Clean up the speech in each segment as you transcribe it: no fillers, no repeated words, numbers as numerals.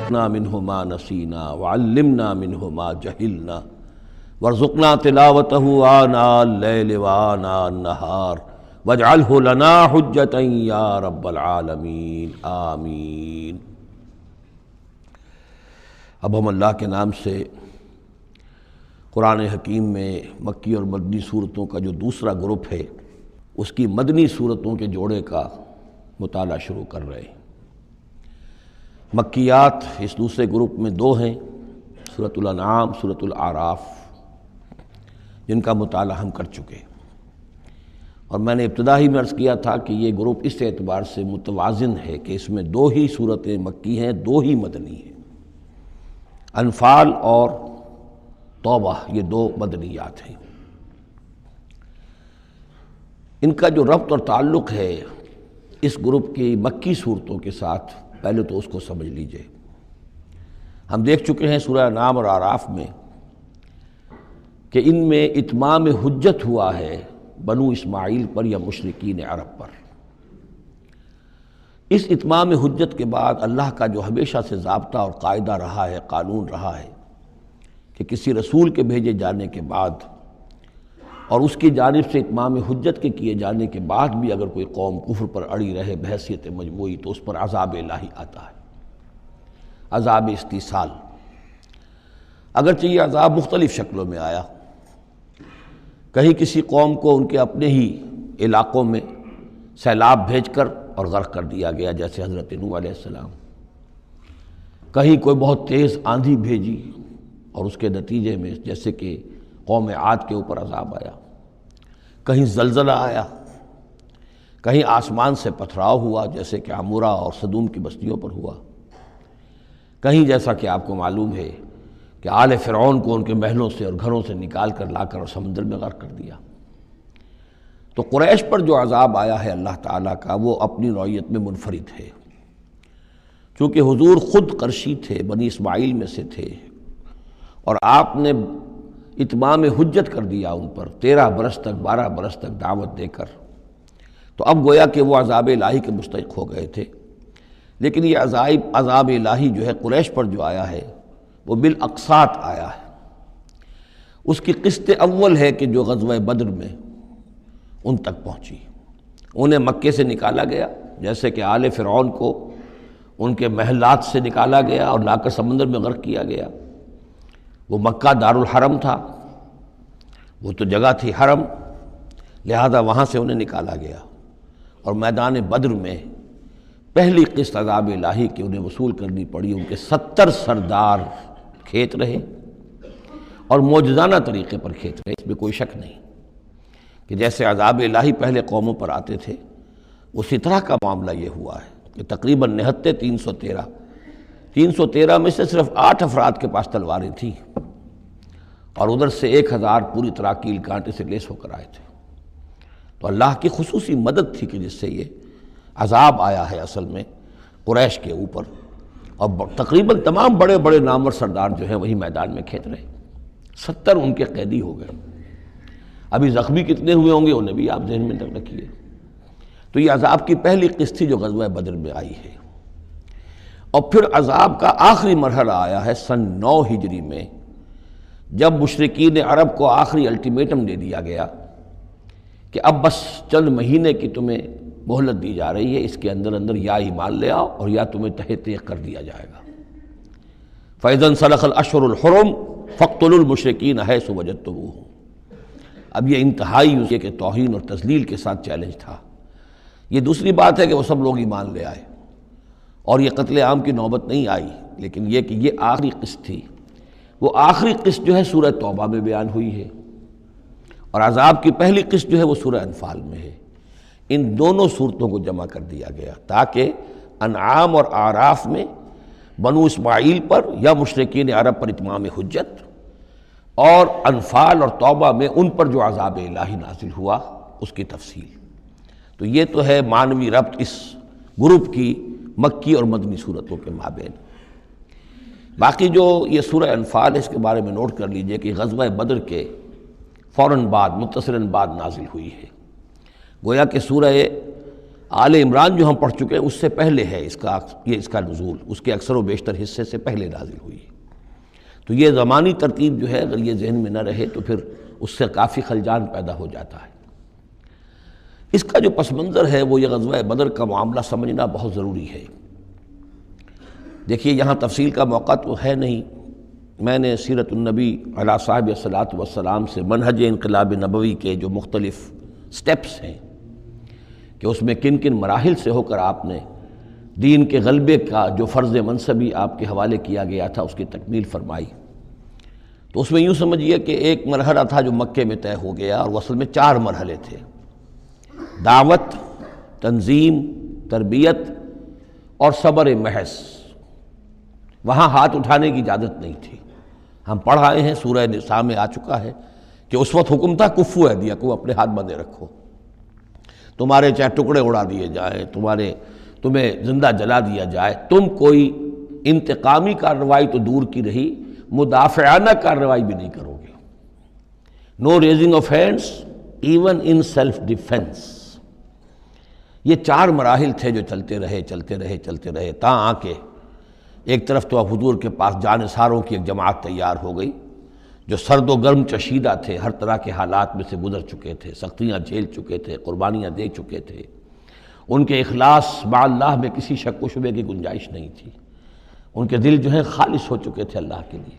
ذکرنا منہ ما نسینا وعلمنا منہ ما جہلنا وارزقنا تلاوتہ آناء اللیل وآناء النہار واجعلہ لنا حجتا یا رب العالمین آمین۔ اب ہم اللہ کے نام سے قرآن حکیم میں مکی اور مدنی صورتوں کا جو دوسرا گروپ ہے اس کی مدنی صورتوں کے جوڑے کا مطالعہ شروع کر رہے ہیں۔ مکیات اس دوسرے گروپ میں دو ہیں، سورۃ الانعام، سورۃ الاعراف، جن کا مطالعہ ہم کر چکے، اور میں نے ابتدا ہی میں عرض کیا تھا کہ یہ گروپ اس اعتبار سے متوازن ہے کہ اس میں دو ہی صورتیں مکی ہیں، دو ہی مدنی ہیں۔ انفال اور توبہ یہ دو مدنیات ہیں۔ ان کا جو ربط اور تعلق ہے اس گروپ کی مکی صورتوں کے ساتھ، پہلے تو اس کو سمجھ لیجئے۔ ہم دیکھ چکے ہیں سورہ انعام اور اعراف میں کہ ان میں اتمام حجت ہوا ہے بنو اسماعیل پر یا مشرکین عرب پر۔ اس اتمام حجت کے بعد اللہ کا جو ہمیشہ سے ضابطہ اور قاعدہ رہا ہے، قانون رہا ہے کہ کسی رسول کے بھیجے جانے کے بعد اور اس کی جانب سے اتمام حجت کے کیے جانے کے بعد بھی اگر کوئی قوم کفر پر اڑی رہے بحیثیت مجموعی تو اس پر عذاب الہی آتا ہے، عذاب استیصال۔ اگرچہ یہ عذاب مختلف شکلوں میں آیا، کہیں کسی قوم کو ان کے اپنے ہی علاقوں میں سیلاب بھیج کر اور غرق کر دیا گیا جیسے حضرت نوح علیہ السلام، کہیں کوئی بہت تیز آندھی بھیجی اور اس کے نتیجے میں جیسے کہ قوم عاد کے اوپر عذاب آیا، کہیں زلزلہ آیا، کہیں آسمان سے پتھراؤ ہوا جیسے کہ عمورہ اور صدوم کی بستیوں پر ہوا، کہیں جیسا کہ آپ کو معلوم ہے کہ آل فرعون کو ان کے محلوں سے اور گھروں سے نکال کر لا کر اور سمندر میں غرق کر دیا۔ تو قریش پر جو عذاب آیا ہے اللہ تعالیٰ کا وہ اپنی نوعیت میں منفرد ہے، چونکہ حضور خود قرشی تھے، بنی اسماعیل میں سے تھے، اور آپ نے اتمام حجت کر دیا ان پر 13 برس تک 12 برس تک دعوت دے کر، تو اب گویا کہ وہ عذاب الہی کے مستحق ہو گئے تھے۔ لیکن یہ عذاب الہی جو ہے قریش پر جو آیا ہے وہ بالاقساط آیا ہے۔ اس کی قسط اول ہے کہ جو غزوہ بدر میں ان تک پہنچی، انہیں مکے سے نکالا گیا جیسے کہ آل فرعون کو ان کے محلات سے نکالا گیا اور لا کر سمندر میں غرق کیا گیا۔ وہ مکہ دارالحرم تھا، وہ تو جگہ تھی حرم، لہذا وہاں سے انہیں نکالا گیا، اور میدان بدر میں پہلی قسط عذاب الہی کی انہیں وصول کرنی پڑی۔ ان کے 70 سردار کھیت رہے اور معجزانہ طریقے پر کھیت رہے، اس میں کوئی شک نہیں کہ جیسے عذاب الہی پہلے قوموں پر آتے تھے اسی طرح کا معاملہ یہ ہوا ہے کہ تقریباً نہتے 313 میں سے صرف 8 افراد کے پاس تلواریں تھیں، اور ادھر سے 1000 پوری طرح کیل کانٹے سے لیس ہو کر آئے تھے۔ تو اللہ کی خصوصی مدد تھی کہ جس سے یہ عذاب آیا ہے اصل میں قریش کے اوپر، اور تقریباً تمام بڑے بڑے نامور سردار جو ہیں وہی میدان میں کھیت رہے، 70 ان کے قیدی ہو گئے۔ ابھی زخمی کتنے ہوئے ہوں گے انہیں بھی آپ ذہن میں رکھیے۔ تو یہ عذاب کی پہلی قسط تھی جو غزوہ بدر میں آئی ہے، اور پھر عذاب کا آخری مرحلہ آیا ہے سن 9 ہجری میں، جب مشرکین عرب کو آخری الٹیمیٹم دے دیا گیا کہ اب بس چند مہینے کی تمہیں مہلت دی جا رہی ہے، اس کے اندر اندر یا ایمان لے آؤ اور یا تمہیں تہہ تیغ کر دیا جائے گا۔ فَإِذَا انسَلَخَ الْأَشْهُرُ الْحُرُمُ فَاقْتُلُوا الْمُشْرِكِينَ حَيْثُ وَجَدتُّمُوهُمْ۔ اب یہ انتہائی یہ کہ توہین اور تذلیل کے ساتھ چیلنج تھا۔ یہ دوسری بات ہے کہ وہ سب لوگ ایمان لے آئے اور یہ قتل عام کی نوبت نہیں آئی، لیکن یہ کہ یہ آخری قسط تھی۔ وہ آخری قسط جو ہے سورہ توبہ میں بیان ہوئی ہے، اور عذاب کی پہلی قسط جو ہے وہ سورہ انفال میں ہے۔ ان دونوں صورتوں کو جمع کر دیا گیا تاکہ انعام اور اعراف میں بنو اسماعیل پر یا مشرکین عرب پر اتمام حجت، اور انفال اور توبہ میں ان پر جو عذاب الہی نازل ہوا اس کی تفصیل۔ تو یہ تو ہے معنوی ربط اس گروپ کی مکی اور مدنی صورتوں کے مابین۔ باقی جو یہ سورہ انفال ہے اس کے بارے میں نوٹ کر لیجئے کہ غزوہ بدر کے فوراً بعد متصلاً بعد نازل ہوئی ہے۔ گویا کہ سورہ آل عمران جو ہم پڑھ چکے ہیں اس سے پہلے ہے اس کا نزول، اس کے اکثر و بیشتر حصے سے پہلے نازل ہوئی ہے۔ تو یہ زمانی ترتیب جو ہے اگر یہ ذہن میں نہ رہے تو پھر اس سے کافی خلجان پیدا ہو جاتا ہے۔ اس کا جو پس منظر ہے وہ یہ غزوہ بدر کا معاملہ سمجھنا بہت ضروری ہے۔ دیکھیے یہاں تفصیل کا موقع تو ہے نہیں، میں نے سیرت النبی علیہ صاحب الصلاۃ والسلام سے منہج انقلاب نبوی کے جو مختلف سٹیپس ہیں کہ اس میں کن کن مراحل سے ہو کر آپ نے دین کے غلبے کا جو فرض منصبی آپ کے حوالے کیا گیا تھا اس کی تکمیل فرمائی۔ تو اس میں یوں سمجھیے کہ ایک مرحلہ تھا جو مکے میں طے ہو گیا، اور وہ اصل میں 4 مرحلے تھے: دعوت، تنظیم، تربیت اور صبر محض۔ وہاں ہاتھ اٹھانے کی اجازت نہیں تھی۔ ہم پڑھ آئے ہیں، سورہ نساء میں آ چکا ہے کہ اس وقت حکم تھا کفو ایدیکم، اپنے ہاتھ بندھے رکھو، تمہارے چاہے ٹکڑے اڑا دیے جائیں، تمہیں زندہ جلا دیا جائے، تم کوئی انتقامی کارروائی تو دور کی رہی، مدافعانہ کارروائی بھی نہیں کرو گے۔ No raising of hands even in self defence. یہ 4 مراحل تھے جو چلتے رہے تاں آ کے ایک طرف تو حضور کے پاس جانثاروں کی ایک جماعت تیار ہو گئی جو سرد و گرم چشیدہ تھے، ہر طرح کے حالات میں سے گزر چکے تھے، سختیاں جھیل چکے تھے، قربانیاں دے چکے تھے، ان کے اخلاص مع اللہ میں کسی شک و شبے کی گنجائش نہیں تھی، ان کے دل جو ہیں خالص ہو چکے تھے اللہ کے لیے۔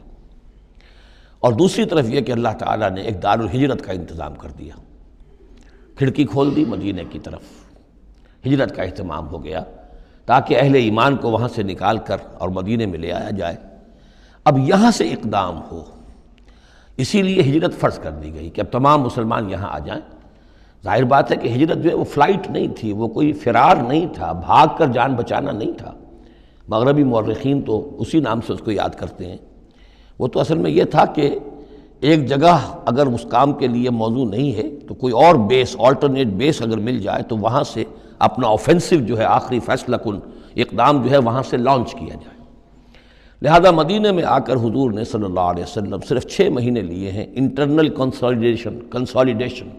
اور دوسری طرف یہ کہ اللہ تعالیٰ نے ایک دارالہجرت کا انتظام کر دیا، کھڑکی کھول دی مدینے کی طرف، ہجرت کا اہتمام ہو گیا تاکہ اہل ایمان کو وہاں سے نکال کر اور مدینے میں لے آیا جائے۔ اب یہاں سے اقدام ہو، اسی لیے ہجرت فرض کر دی گئی کہ اب تمام مسلمان یہاں آ جائیں۔ ظاہر بات ہے کہ ہجرت جو ہے وہ فلائٹ نہیں تھی، وہ کوئی فرار نہیں تھا، بھاگ کر جان بچانا نہیں تھا۔ مغربی مورخین تو اسی نام سے اس کو یاد کرتے ہیں۔ وہ تو اصل میں یہ تھا کہ ایک جگہ اگر اس کام کے لیے موضوع نہیں ہے تو کوئی اور بیس، آلٹرنیٹ بیس اگر مل جائے تو وہاں سے اپنا آفینسو جو ہے، آخری فیصلہ کن اقدام جو ہے وہاں سے لانچ کیا جائے۔ لہذا مدینہ میں آ کر حضور نے صلی اللہ علیہ وسلم صرف 6 مہینے لیے ہیں انٹرنل کنسالیڈیشن،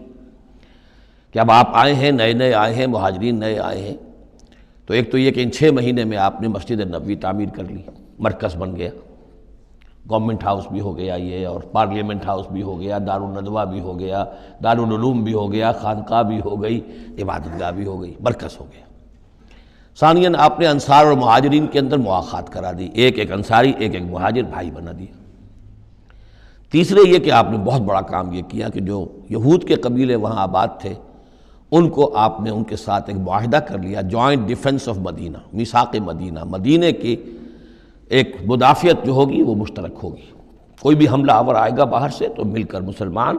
کہ اب آپ آئے ہیں، نئے آئے ہیں، مہاجرین نئے آئے ہیں، تو ایک تو یہ کہ ان 6 مہینے میں آپ نے مسجد نبوی تعمیر کر لی، مرکز بن گیا، گورنمنٹ ہاؤس بھی ہو گیا یہ، اور پارلیمنٹ ہاؤس بھی ہو گیا، دارالندوہ بھی ہو گیا، دارالعلوم بھی ہو گیا، خانقاہ بھی ہو گئی، عبادت گاہ بھی ہو گئی، مرکز ہو گیا۔ ثانیاً آپ نے انصار اور مہاجرین کے اندر مواخات کرا دی، ایک انصاری ایک مہاجر بھائی بنا دیا۔ تیسرے یہ کہ آپ نے بہت بڑا کام یہ کیا کہ جو یہود کے قبیلے وہاں آباد تھے ان کو آپ نے ان کے ساتھ ایک معاہدہ کر لیا، جوائنٹ ڈیفنس آف مدینہ، میثاق مدینہ، مدینہ کی ایک مدافعت جو ہوگی وہ مشترک ہوگی۔ کوئی بھی حملہ آور آئے گا باہر سے تو مل کر مسلمان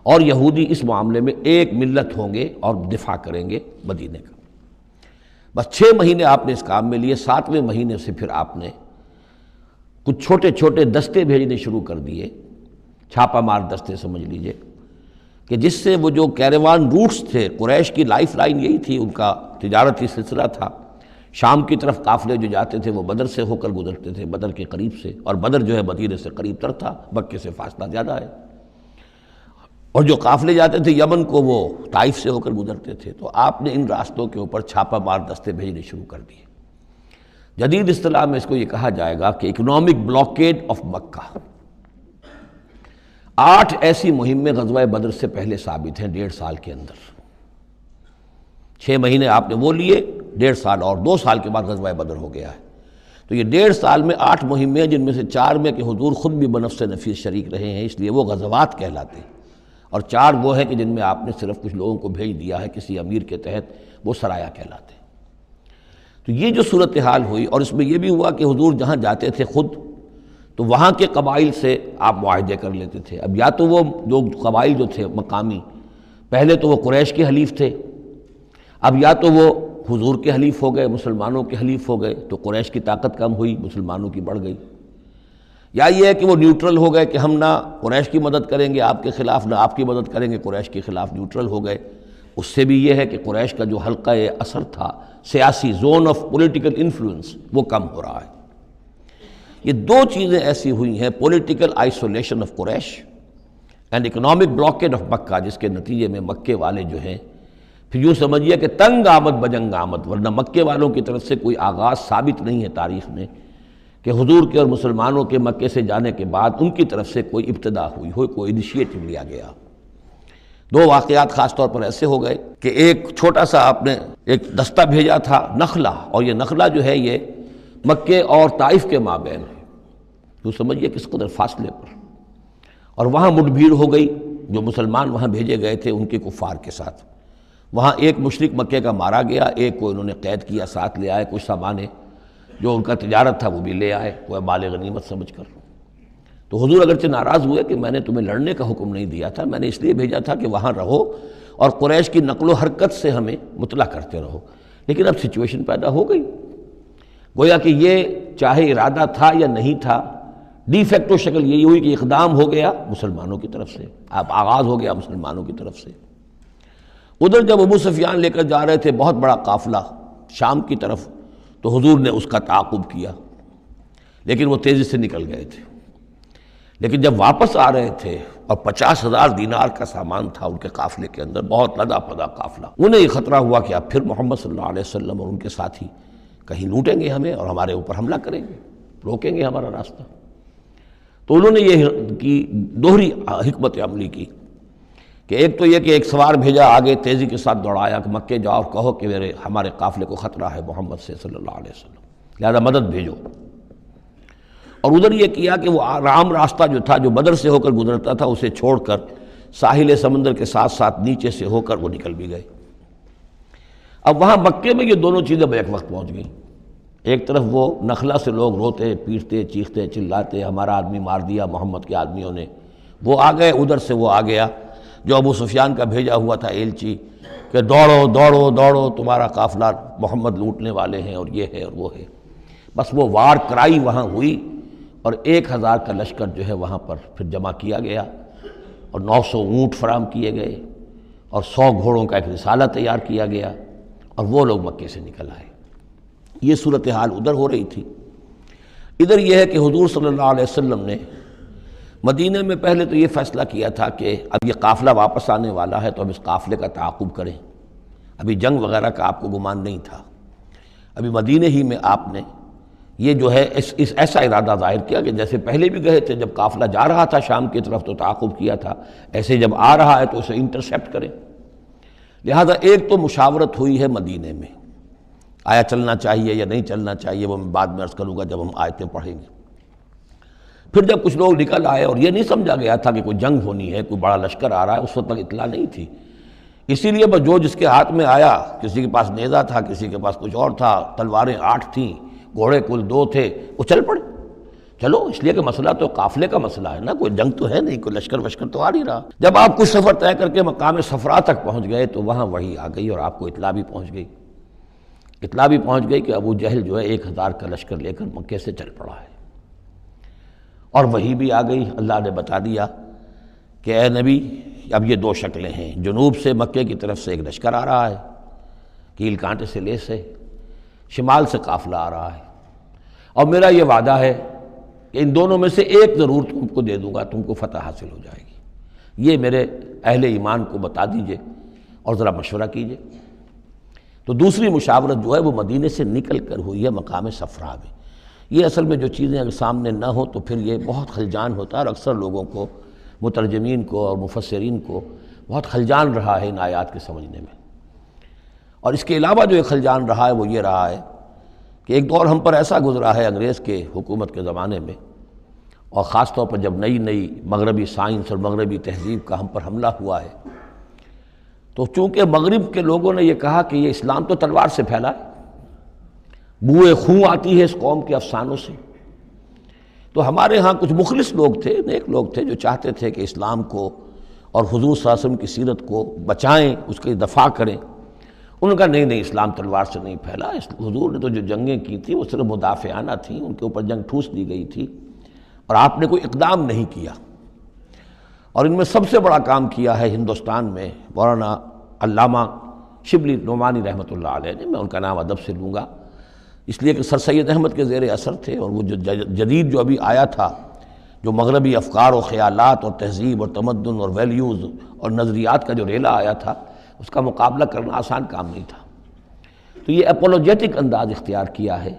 اور یہودی اس معاملے میں ایک ملت ہوں گے اور دفاع کریں گے مدینہ کا۔ بس 6 مہینے آپ نے اس کام میں لیے، 7ویں مہینے سے پھر آپ نے کچھ چھوٹے چھوٹے دستے بھیجنے شروع کر دیے، چھاپہ مار دستے سمجھ لیجئے، کہ جس سے وہ جو کیروان روٹس تھے، قریش کی لائف لائن یہی تھی، ان کا تجارتی سلسلہ تھا، شام کی طرف قافلے جو جاتے تھے وہ بدر سے ہو کر گزرتے تھے، بدر کے قریب سے، اور بدر جو ہے مدینے سے قریب تر تھا، مکے سے فاصلہ زیادہ ہے، اور جو قافلے جاتے تھے یمن کو وہ طائف سے ہو کر گزرتے تھے۔ تو آپ نے ان راستوں کے اوپر چھاپہ مار دستے بھیجنے شروع کر دیے۔ جدید اصطلاح میں اس کو یہ کہا جائے گا کہ اکنامک بلاکیڈ آف مکہ۔ 8 ایسی مہمیں غزوہ بدر سے پہلے ثابت ہیں 1.5 سال کے اندر۔ 6 مہینے آپ نے وہ لیے، 1.5 سال اور 2 سال کے بعد غزوہ بدر ہو گیا ہے۔ تو یہ 1.5 سال میں 8 مہمیں، جن میں سے 4 میں کہ حضور خود بھی بنفس نفیس شریک رہے ہیں، اس لیے وہ غزوات کہلاتے ہیں، اور 4 وہ ہیں کہ جن میں آپ نے صرف کچھ لوگوں کو بھیج دیا ہے کسی امیر کے تحت، وہ سرایا کہلاتے ہیں۔ تو یہ جو صورتحال ہوئی، اور اس میں یہ بھی ہوا کہ حضور جہاں جاتے تھے خود تو وہاں کے قبائل سے آپ معاہدے کر لیتے تھے۔ اب یا تو وہ جو قبائل جو تھے مقامی، پہلے تو وہ قریش کے حلیف تھے، اب یا تو وہ حضور کے حلیف ہو گئے، مسلمانوں کے حلیف ہو گئے، تو قریش کی طاقت کم ہوئی، مسلمانوں کی بڑھ گئی، یا یہ ہے کہ وہ نیوٹرل ہو گئے کہ ہم نہ قریش کی مدد کریں گے آپ کے خلاف، نہ آپ کی مدد کریں گے قریش کے خلاف، نیوٹرل ہو گئے۔ اس سے بھی یہ ہے کہ قریش کا جو حلقہ اثر تھا، سیاسی زون آف پولیٹیکل انفلوئنس، وہ کم ہو رہا ہے۔ یہ 2 چیزیں ایسی ہوئی ہیں، political isolation of Quraysh and economic blockade of Mecca, جس کے نتیجے میں مکے والے جو ہیں پھر یوں سمجھیے کہ تنگ آمد بجنگ آمد، ورنہ مکے والوں کی طرف سے کوئی آغاز ثابت نہیں ہے تاریخ میں کہ حضور کے اور مسلمانوں کے مکے سے جانے کے بعد ان کی طرف سے کوئی ابتدا ہوئی ہو، کوئی انیشیٹو لیا گیا۔ دو واقعات خاص طور پر ایسے ہو گئے کہ ایک چھوٹا سا آپ نے ایک دستہ بھیجا تھا نخلہ، اور یہ نخلہ جو ہے یہ مکے اور طائف کے مابین ہے، تو سمجھیے کس قدر فاصلے پر، اور وہاں مٹ بھیڑ ہو گئی، جو مسلمان وہاں بھیجے گئے تھے ان کے کفار کے ساتھ۔ وہاں ایک مشرک مکے کا مارا گیا، ایک کو انہوں نے قید کیا، ساتھ لے آئے، کچھ سامان جو ان کا تجارت تھا وہ بھی لے آئے، وہ مال غنیمت سمجھ کر۔ تو حضور اگرچہ ناراض ہوئے کہ میں نے تمہیں لڑنے کا حکم نہیں دیا تھا، میں نے اس لیے بھیجا تھا کہ وہاں رہو اور قریش کی نقل و حرکت سے ہمیں مطلع کرتے رہو، لیکن اب سچویشن پیدا ہو گئی، گویا کہ یہ چاہے ارادہ تھا یا نہیں تھا، ڈی فیکٹو شکل یہی ہوئی کہ اقدام ہو گیا مسلمانوں کی طرف سے، اب آغاز ہو گیا مسلمانوں کی طرف سے۔ ادھر جب ابو سفیان لے کر جا رہے تھے بہت بڑا قافلہ شام کی طرف، تو حضور نے اس کا تعاقب کیا، لیکن وہ تیزی سے نکل گئے تھے۔ لیکن جب واپس آ رہے تھے اور 50,000 دینار کا سامان تھا ان کے قافلے کے اندر، بہت لدا پدا قافلہ، انہیں یہ خطرہ ہوا کہ اب پھر محمد صلی اللہ علیہ وسلم اور ان کے ساتھی کہیں لوٹیں گے ہمیں اور ہمارے اوپر حملہ کریں گے، روکیں گے ہمارا راستہ۔ تو انہوں نے یہ کی دوہری حکمت عملی کی کہ ایک تو یہ کہ ایک سوار بھیجا آگے تیزی کے ساتھ دوڑایا کہ مکے جاؤ اور کہو کہ ہمارے قافلے کو خطرہ ہے محمد سے صلی اللہ علیہ وسلم، لہذا مدد بھیجو۔ اور ادھر یہ کیا کہ وہ عام راستہ جو تھا جو بدر سے ہو کر گزرتا تھا اسے چھوڑ کر ساحل سمندر کے ساتھ ساتھ نیچے سے ہو کر وہ نکل بھی گئے۔ اب وہاں مکے میں یہ دونوں چیزیں بیک وقت پہنچ گئیں، ایک طرف وہ نخلا سے لوگ روتے پیٹتے چیختے چلاتے ہمارا آدمی مار دیا محمد کے آدمیوں نے، وہ آ گئے، ادھر سے وہ آ گیا جو ابو سفیان کا بھیجا ہوا تھا ایلچی کہ دوڑو دوڑو دوڑو تمہارا قافلہ محمد لوٹنے والے ہیں اور یہ ہے اور وہ ہے۔ بس وہ وار کرائی وہاں ہوئی اور 1,000 کا لشکر جو ہے وہاں پر پھر جمع کیا گیا اور 900 اونٹ فراہم کیے گئے اور 100 گھوڑوں کا ایک رسالہ تیار کیا گیا اور وہ لوگ مکے سے نکل آئے۔ یہ صورتحال ادھر ہو رہی تھی۔ ادھر یہ ہے کہ حضور صلی اللہ علیہ وسلم نے مدینہ میں پہلے تو یہ فیصلہ کیا تھا کہ اب یہ قافلہ واپس آنے والا ہے تو اب اس قافلے کا تعاقب کریں، ابھی جنگ وغیرہ کا آپ کو گمان نہیں تھا، ابھی مدینہ ہی میں آپ نے یہ جو ہے اس ایسا ارادہ ظاہر کیا کہ جیسے پہلے بھی گئے تھے، جب قافلہ جا رہا تھا شام کی طرف تو تعاقب کیا تھا، ایسے جب آ رہا ہے تو اسے انٹرسیپٹ کریں۔ لہذا ایک تو مشاورت ہوئی ہے مدینہ میں، آیا چلنا چاہیے یا نہیں چلنا چاہیے، وہ میں بعد میں عرض کروں گا جب ہم آیتیں پڑھیں گے۔ پھر جب کچھ لوگ نکل آئے اور یہ نہیں سمجھا گیا تھا کہ کوئی جنگ ہونی ہے، کوئی بڑا لشکر آ رہا ہے، اس وقت تک اطلاع نہیں تھی، اسی لیے بس جو جس کے ہاتھ میں آیا، کسی کے پاس نیزہ تھا، کسی کے پاس کچھ اور تھا، تلواریں 8 تھیں، گھوڑے کل 2 تھے، وہ چل پڑے۔ چلو اس لیے کہ مسئلہ تو قافلے کا مسئلہ ہے نا، کوئی جنگ تو ہے نہیں، کوئی لشکر وشکر تو آ نہیں رہا۔ جب آپ کچھ سفر طے کر کے مقام صفرا تک پہنچ گئے تو وہاں وحی آ گئی اور آپ کو اطلاع بھی پہنچ گئی، اطلاع بھی پہنچ گئی کہ ابو جہل جو ہے 1,000 کا لشکر لے کر مکے سے چل پڑا ہے، اور وحی بھی آ گئی، اللہ نے بتا دیا کہ اے نبی اب یہ 2 شکلیں ہیں، جنوب سے مکے کی طرف سے ایک لشکر آ رہا ہے کیل کانٹے سے لیس ہے، شمال سے قافلہ آ رہا ہے، اور میرا یہ وعدہ ہے کہ ان دونوں میں سے ایک ضرور تم کو دے دوں گا، تم کو فتح حاصل ہو جائے گی، یہ میرے اہل ایمان کو بتا دیجئے اور ذرا مشورہ کیجئے۔ تو دوسری مشاورت جو ہے وہ مدینے سے نکل کر ہوئی ہے مقام صفرا میں۔ یہ اصل میں جو چیزیں اگر سامنے نہ ہوں تو پھر یہ بہت خلجان ہوتا ہے، اور اکثر لوگوں کو، مترجمین کو اور مفسرین کو بہت خلجان رہا ہے ان آیات کے سمجھنے میں۔ اور اس کے علاوہ جو ایک خلجان رہا ہے وہ یہ رہا ہے کہ ایک دور ہم پر ایسا گزرا ہے انگریز کے حکومت کے زمانے میں، اور خاص طور پر جب نئی نئی مغربی سائنس اور مغربی تہذیب کا ہم پر حملہ ہوا ہے، تو چونکہ مغرب کے لوگوں نے یہ کہا کہ یہ اسلام تو تلوار سے پھیلا ہے، بوئے خون آتی ہے اس قوم کے افسانوں سے، تو ہمارے ہاں کچھ مخلص لوگ تھے، نیک لوگ تھے جو چاہتے تھے کہ اسلام کو اور حضور صلی اللہ علیہ وسلم کی سیرت کو بچائیں، اس کی دفاع کریں۔ انہوں نے کہا نہیں اسلام تلوار سے نہیں پھیلا، حضور نے تو جو جنگیں کی تھیں وہ صرف مدافعانہ تھیں، ان کے اوپر جنگ ٹھوس دی گئی تھی اور آپ نے کوئی اقدام نہیں کیا۔ اور ان میں سب سے بڑا کام کیا ہے ہندوستان میں مولانا علامہ شبلی نعمانی رحمۃ اللہ علیہ نے، میں ان کا نام ادب سے لوں گا اس لیے کہ سر سید احمد کے زیر اثر تھے، اور وہ جو جدید جو ابھی آیا تھا، جو مغربی افکار و خیالات اور تہذیب اور تمدن اور ویلیوز اور نظریات کا جو ریلا آیا تھا، اس کا مقابلہ کرنا آسان کام نہیں تھا۔ تو یہ اپولوجیٹک انداز اختیار کیا ہے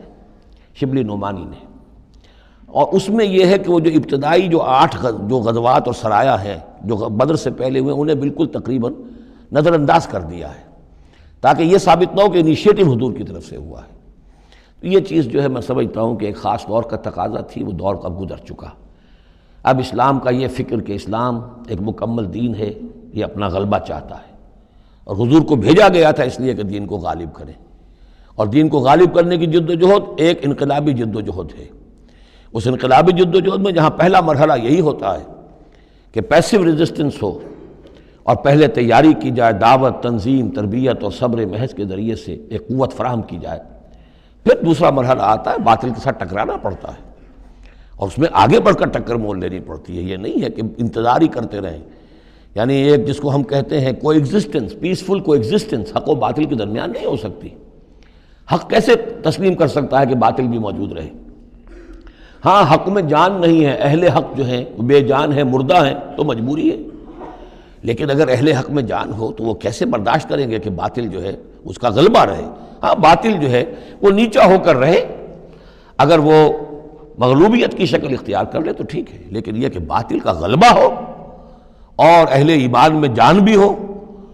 شبلی نعمانی نے، اور اس میں یہ ہے کہ وہ جو ابتدائی جو 8 جو غزوات اور سرایا ہیں جو بدر سے پہلے ہوئے، انہیں بالکل تقریباً نظر انداز کر دیا ہے، تاکہ یہ ثابت نہ ہو کہ انیشیٹو حضور کی طرف سے ہوا ہے۔ تو یہ چیز جو ہے میں سمجھتا ہوں کہ ایک خاص دور کا تقاضا تھی، وہ دور اب گزر چکا۔ اب اسلام کا یہ فکر کہ اسلام ایک مکمل دین ہے، یہ اپنا غلبہ چاہتا ہے، اور حضور کو بھیجا گیا تھا اس لیے کہ دین کو غالب کریں، اور دین کو غالب کرنے کی جد و جہد ایک انقلابی جد و جہد ہے۔ اس انقلابی جد و جہد میں جہاں پہلا مرحلہ یہی ہوتا ہے کہ پیسو ریزسٹنس ہو، اور پہلے تیاری کی جائے، دعوت، تنظیم، تربیت اور صبر محض کے ذریعے سے ایک قوت فراہم کی جائے، پھر دوسرا مرحلہ آتا ہے باطل کے ساتھ ٹکرانا پڑتا ہے، اور اس میں آگے بڑھ کر ٹکر مول لینی پڑتی ہے۔ یہ نہیں ہے کہ انتظار ہی کرتے رہیں، یعنی ایک جس کو ہم کہتے ہیں کو ایگزسٹنس، پیسفل کو ایگزسٹنس حق و باطل کے درمیان نہیں ہو سکتی۔ حق کیسے تسلیم کر سکتا ہے کہ باطل بھی موجود رہے؟ ہاں، حق میں جان نہیں ہے، اہل حق جو ہیں وہ بے جان ہیں، مردہ ہیں، تو مجبوری ہے، لیکن اگر اہل حق میں جان ہو تو وہ کیسے برداشت کریں گے کہ باطل جو ہے اس کا غلبہ رہے؟ ہاں، باطل جو ہے وہ نیچا ہو کر رہے، اگر وہ مغلوبیت کی شکل اختیار کر لے تو ٹھیک ہے، لیکن یہ کہ باطل کا غلبہ ہو اور اہل ایمان میں جان بھی ہو،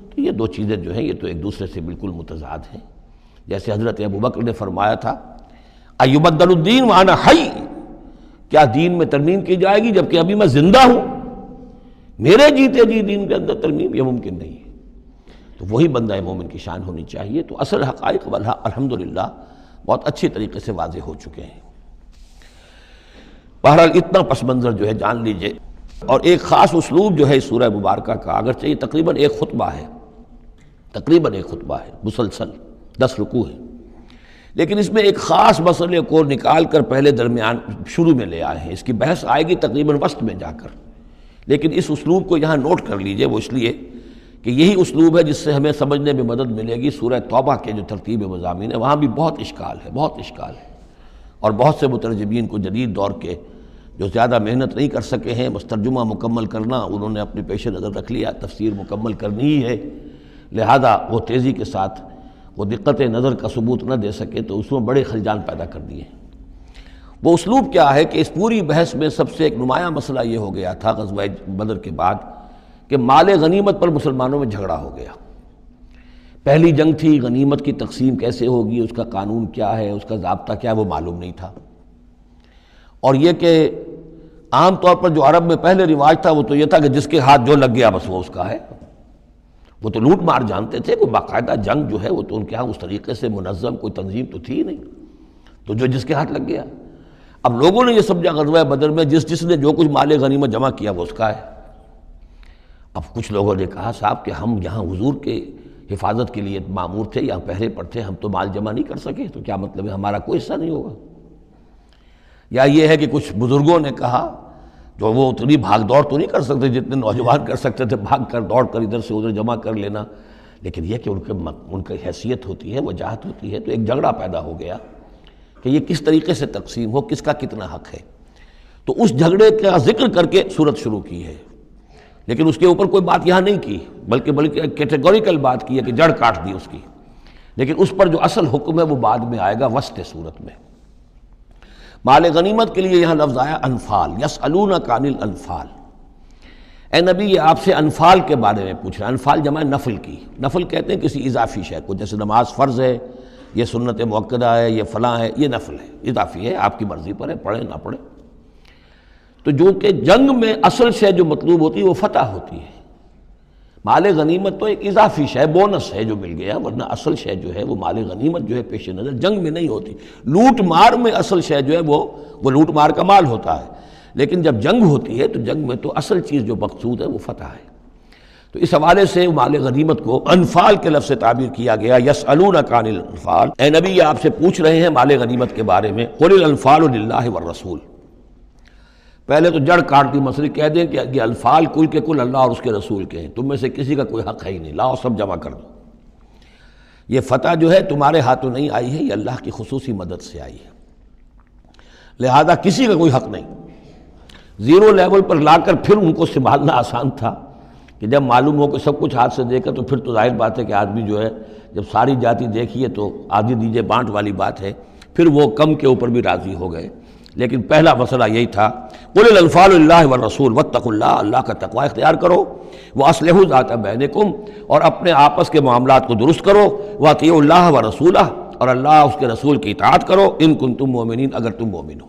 تو یہ دو چیزیں جو ہیں یہ تو ایک دوسرے سے بالکل متضاد ہیں۔ جیسے حضرت ابوبکر نے فرمایا تھا ایبدل الدین وانا حی، کیا دین میں ترمیم کی جائے گی جبکہ ابھی میں زندہ ہوں؟ میرے جیتے جی دین کے اندر ترمیم یہ ممکن نہیں ہے۔ تو وہی بندہ مومن کی شان ہونی چاہیے۔ تو اصل حقائق الحمدللہ بہت اچھی طریقے سے واضح ہو چکے ہیں۔ بہرحال اتنا پس منظر جو ہے جان لیجئے، اور ایک خاص اسلوب جو ہے اس سورہ مبارکہ کا، اگرچہ یہ تقریباً ایک خطبہ ہے مسلسل 10 رکوع ہے، لیکن اس میں ایک خاص مسئلے کو نکال کر پہلے درمیان شروع میں لے آئے ہیں۔ اس کی بحث آئے گی تقریباً وسط میں جا کر، لیکن اس اسلوب کو یہاں نوٹ کر لیجئے، وہ اس لیے کہ یہی اسلوب ہے جس سے ہمیں سمجھنے میں مدد ملے گی سورہ توبہ کے جو ترتیب مضامین ہے، وہاں بھی بہت اشکال ہے، اور بہت سے مترجمین کو جدید دور کے جو زیادہ محنت نہیں کر سکے ہیں بس ترجمہ مکمل کرنا انہوں نے اپنے پیش نظر رکھ لیا، تفسیر مکمل کرنی ہی ہے، لہذا وہ تیزی کے ساتھ وہ دقت نظر کا ثبوت نہ دے سکے تو اس میں بڑے خلجان پیدا کر دیے۔ وہ اسلوب کیا ہے کہ اس پوری بحث میں سب سے ایک نمایاں مسئلہ یہ ہو گیا تھا غزوہ بدر کے بعد کہ مال غنیمت پر مسلمانوں میں جھگڑا ہو گیا۔ پہلی جنگ تھی، غنیمت کی تقسیم کیسے ہوگی، اس کا قانون کیا ہے، اس کا ضابطہ کیا ہے، وہ معلوم نہیں تھا، اور یہ کہ عام طور پر جو عرب میں پہلے رواج تھا وہ تو یہ تھا کہ جس کے ہاتھ جو لگ گیا بس وہ اس کا ہے۔ وہ تو لوٹ مار جانتے تھے، کوئی باقاعدہ جنگ جو ہے وہ تو ان کے ہاں اس طریقے سے منظم کوئی تنظیم تو تھی ہی نہیں، تو جو جس کے ہاتھ لگ گیا۔ اب لوگوں نے یہ سمجھا غزوہ بدر میں جس نے جو کچھ مال غنیمت جمع کیا وہ اس کا ہے۔ اب کچھ لوگوں نے کہا صاحب کہ ہم یہاں حضور کے حفاظت کے لیے مامور تھے، یہاں پہرے پر تھے، ہم تو مال جمع نہیں کر سکے، تو کیا مطلب ہے ہمارا کوئی حصہ نہیں ہوگا؟ یا یہ ہے کہ کچھ بزرگوں نے کہا جو وہ اتنی بھاگ دوڑ تو نہیں کر سکتے جتنے نوجوان کر سکتے تھے، بھاگ کر دوڑ کر ادھر سے ادھر جمع کر لینا، لیکن یہ کہ ان کی حیثیت ہوتی ہے، وجاہت ہوتی ہے، تو ایک جھگڑا پیدا ہو گیا کہ یہ کس طریقے سے تقسیم ہو، کس کا کتنا حق ہے۔ تو اس جھگڑے کا ذکر کر کے سورت شروع کی ہے، لیکن اس کے اوپر کوئی بات یہاں نہیں کی، بلکہ کیٹیگوریکل بات کی ہے کہ جڑ کاٹ دی اس کی، لیکن اس پر جو اصل حکم ہے وہ بعد میں آئے گا وسط سورت میں۔ مال غنیمت کے لیے یہاں لفظ آیا انفال، یسألونک عن الانفال، اے نبی یہ آپ سے انفال کے بارے میں پوچھ رہے ہیں۔ انفال جمع نفل کی، نفل کہتے ہیں کسی اضافی شے کو، جیسے نماز فرض ہے، یہ سنت مؤکدہ ہے، یہ فلاں ہے، یہ نفل ہے، اضافی ہے، آپ کی مرضی پر ہے، پڑھیں نہ پڑھیں۔ تو جو کہ جنگ میں اصل شے جو مطلوب ہوتی ہے وہ فتح ہوتی ہے، مال غنیمت تو ایک اضافی شے، بونس ہے جو مل گیا، ورنہ اصل شے جو ہے وہ مال غنیمت جو ہے پیش نظر جنگ میں نہیں ہوتی۔ لوٹ مار میں اصل شے جو ہے وہ لوٹ مار کا مال ہوتا ہے، لیکن جب جنگ ہوتی ہے تو جنگ میں تو اصل چیز جو مقصود ہے وہ فتح ہے۔ تو اس حوالے سے مال غنیمت کو انفال کے لفظ سے تعبیر کیا گیا، یسألونک عن الانفال، اے نبی یہ آپ سے پوچھ رہے ہیں مال غنیمت کے بارے میں، قل الانفال للہ والرسول۔ پہلے تو جڑ کاٹ دی مسئلے، کہہ دیں کہ یہ انفال کل کے کل اللہ اور اس کے رسول کے ہیں، تم میں سے کسی کا کوئی حق ہے ہی نہیں، لاؤ سب جمع کر دو۔ یہ فتح جو ہے تمہارے ہاتھوں نہیں آئی ہے، یہ اللہ کی خصوصی مدد سے آئی ہے، لہذا کسی کا کوئی حق نہیں۔ زیرو لیول پر لا کر پھر ان کو سنبھالنا آسان تھا، کہ جب معلوم ہو کہ سب کچھ ہاتھ سے دے کر تو پھر تو ظاہر بات ہے کہ آدمی جو ہے جب ساری جاتی دیکھیے تو آدھی دیجیے بانٹ والی بات ہے، پھر وہ کم کے اوپر بھی راضی ہو گئے۔ لیکن پہلا مسئلہ یہی تھا، قل الانفال للہ والرسول واتقوا اللہ، اللہ کا تقوی اختیار کرو، واصلحوا ذات بینکم، اور اپنے آپس کے معاملات کو درست کرو، واطیعوا اللہ ورسولہ، اور اللہ اس کے رسول کی اطاعت کرو، ان کنتم مومنین، اگر تم مومن ہو۔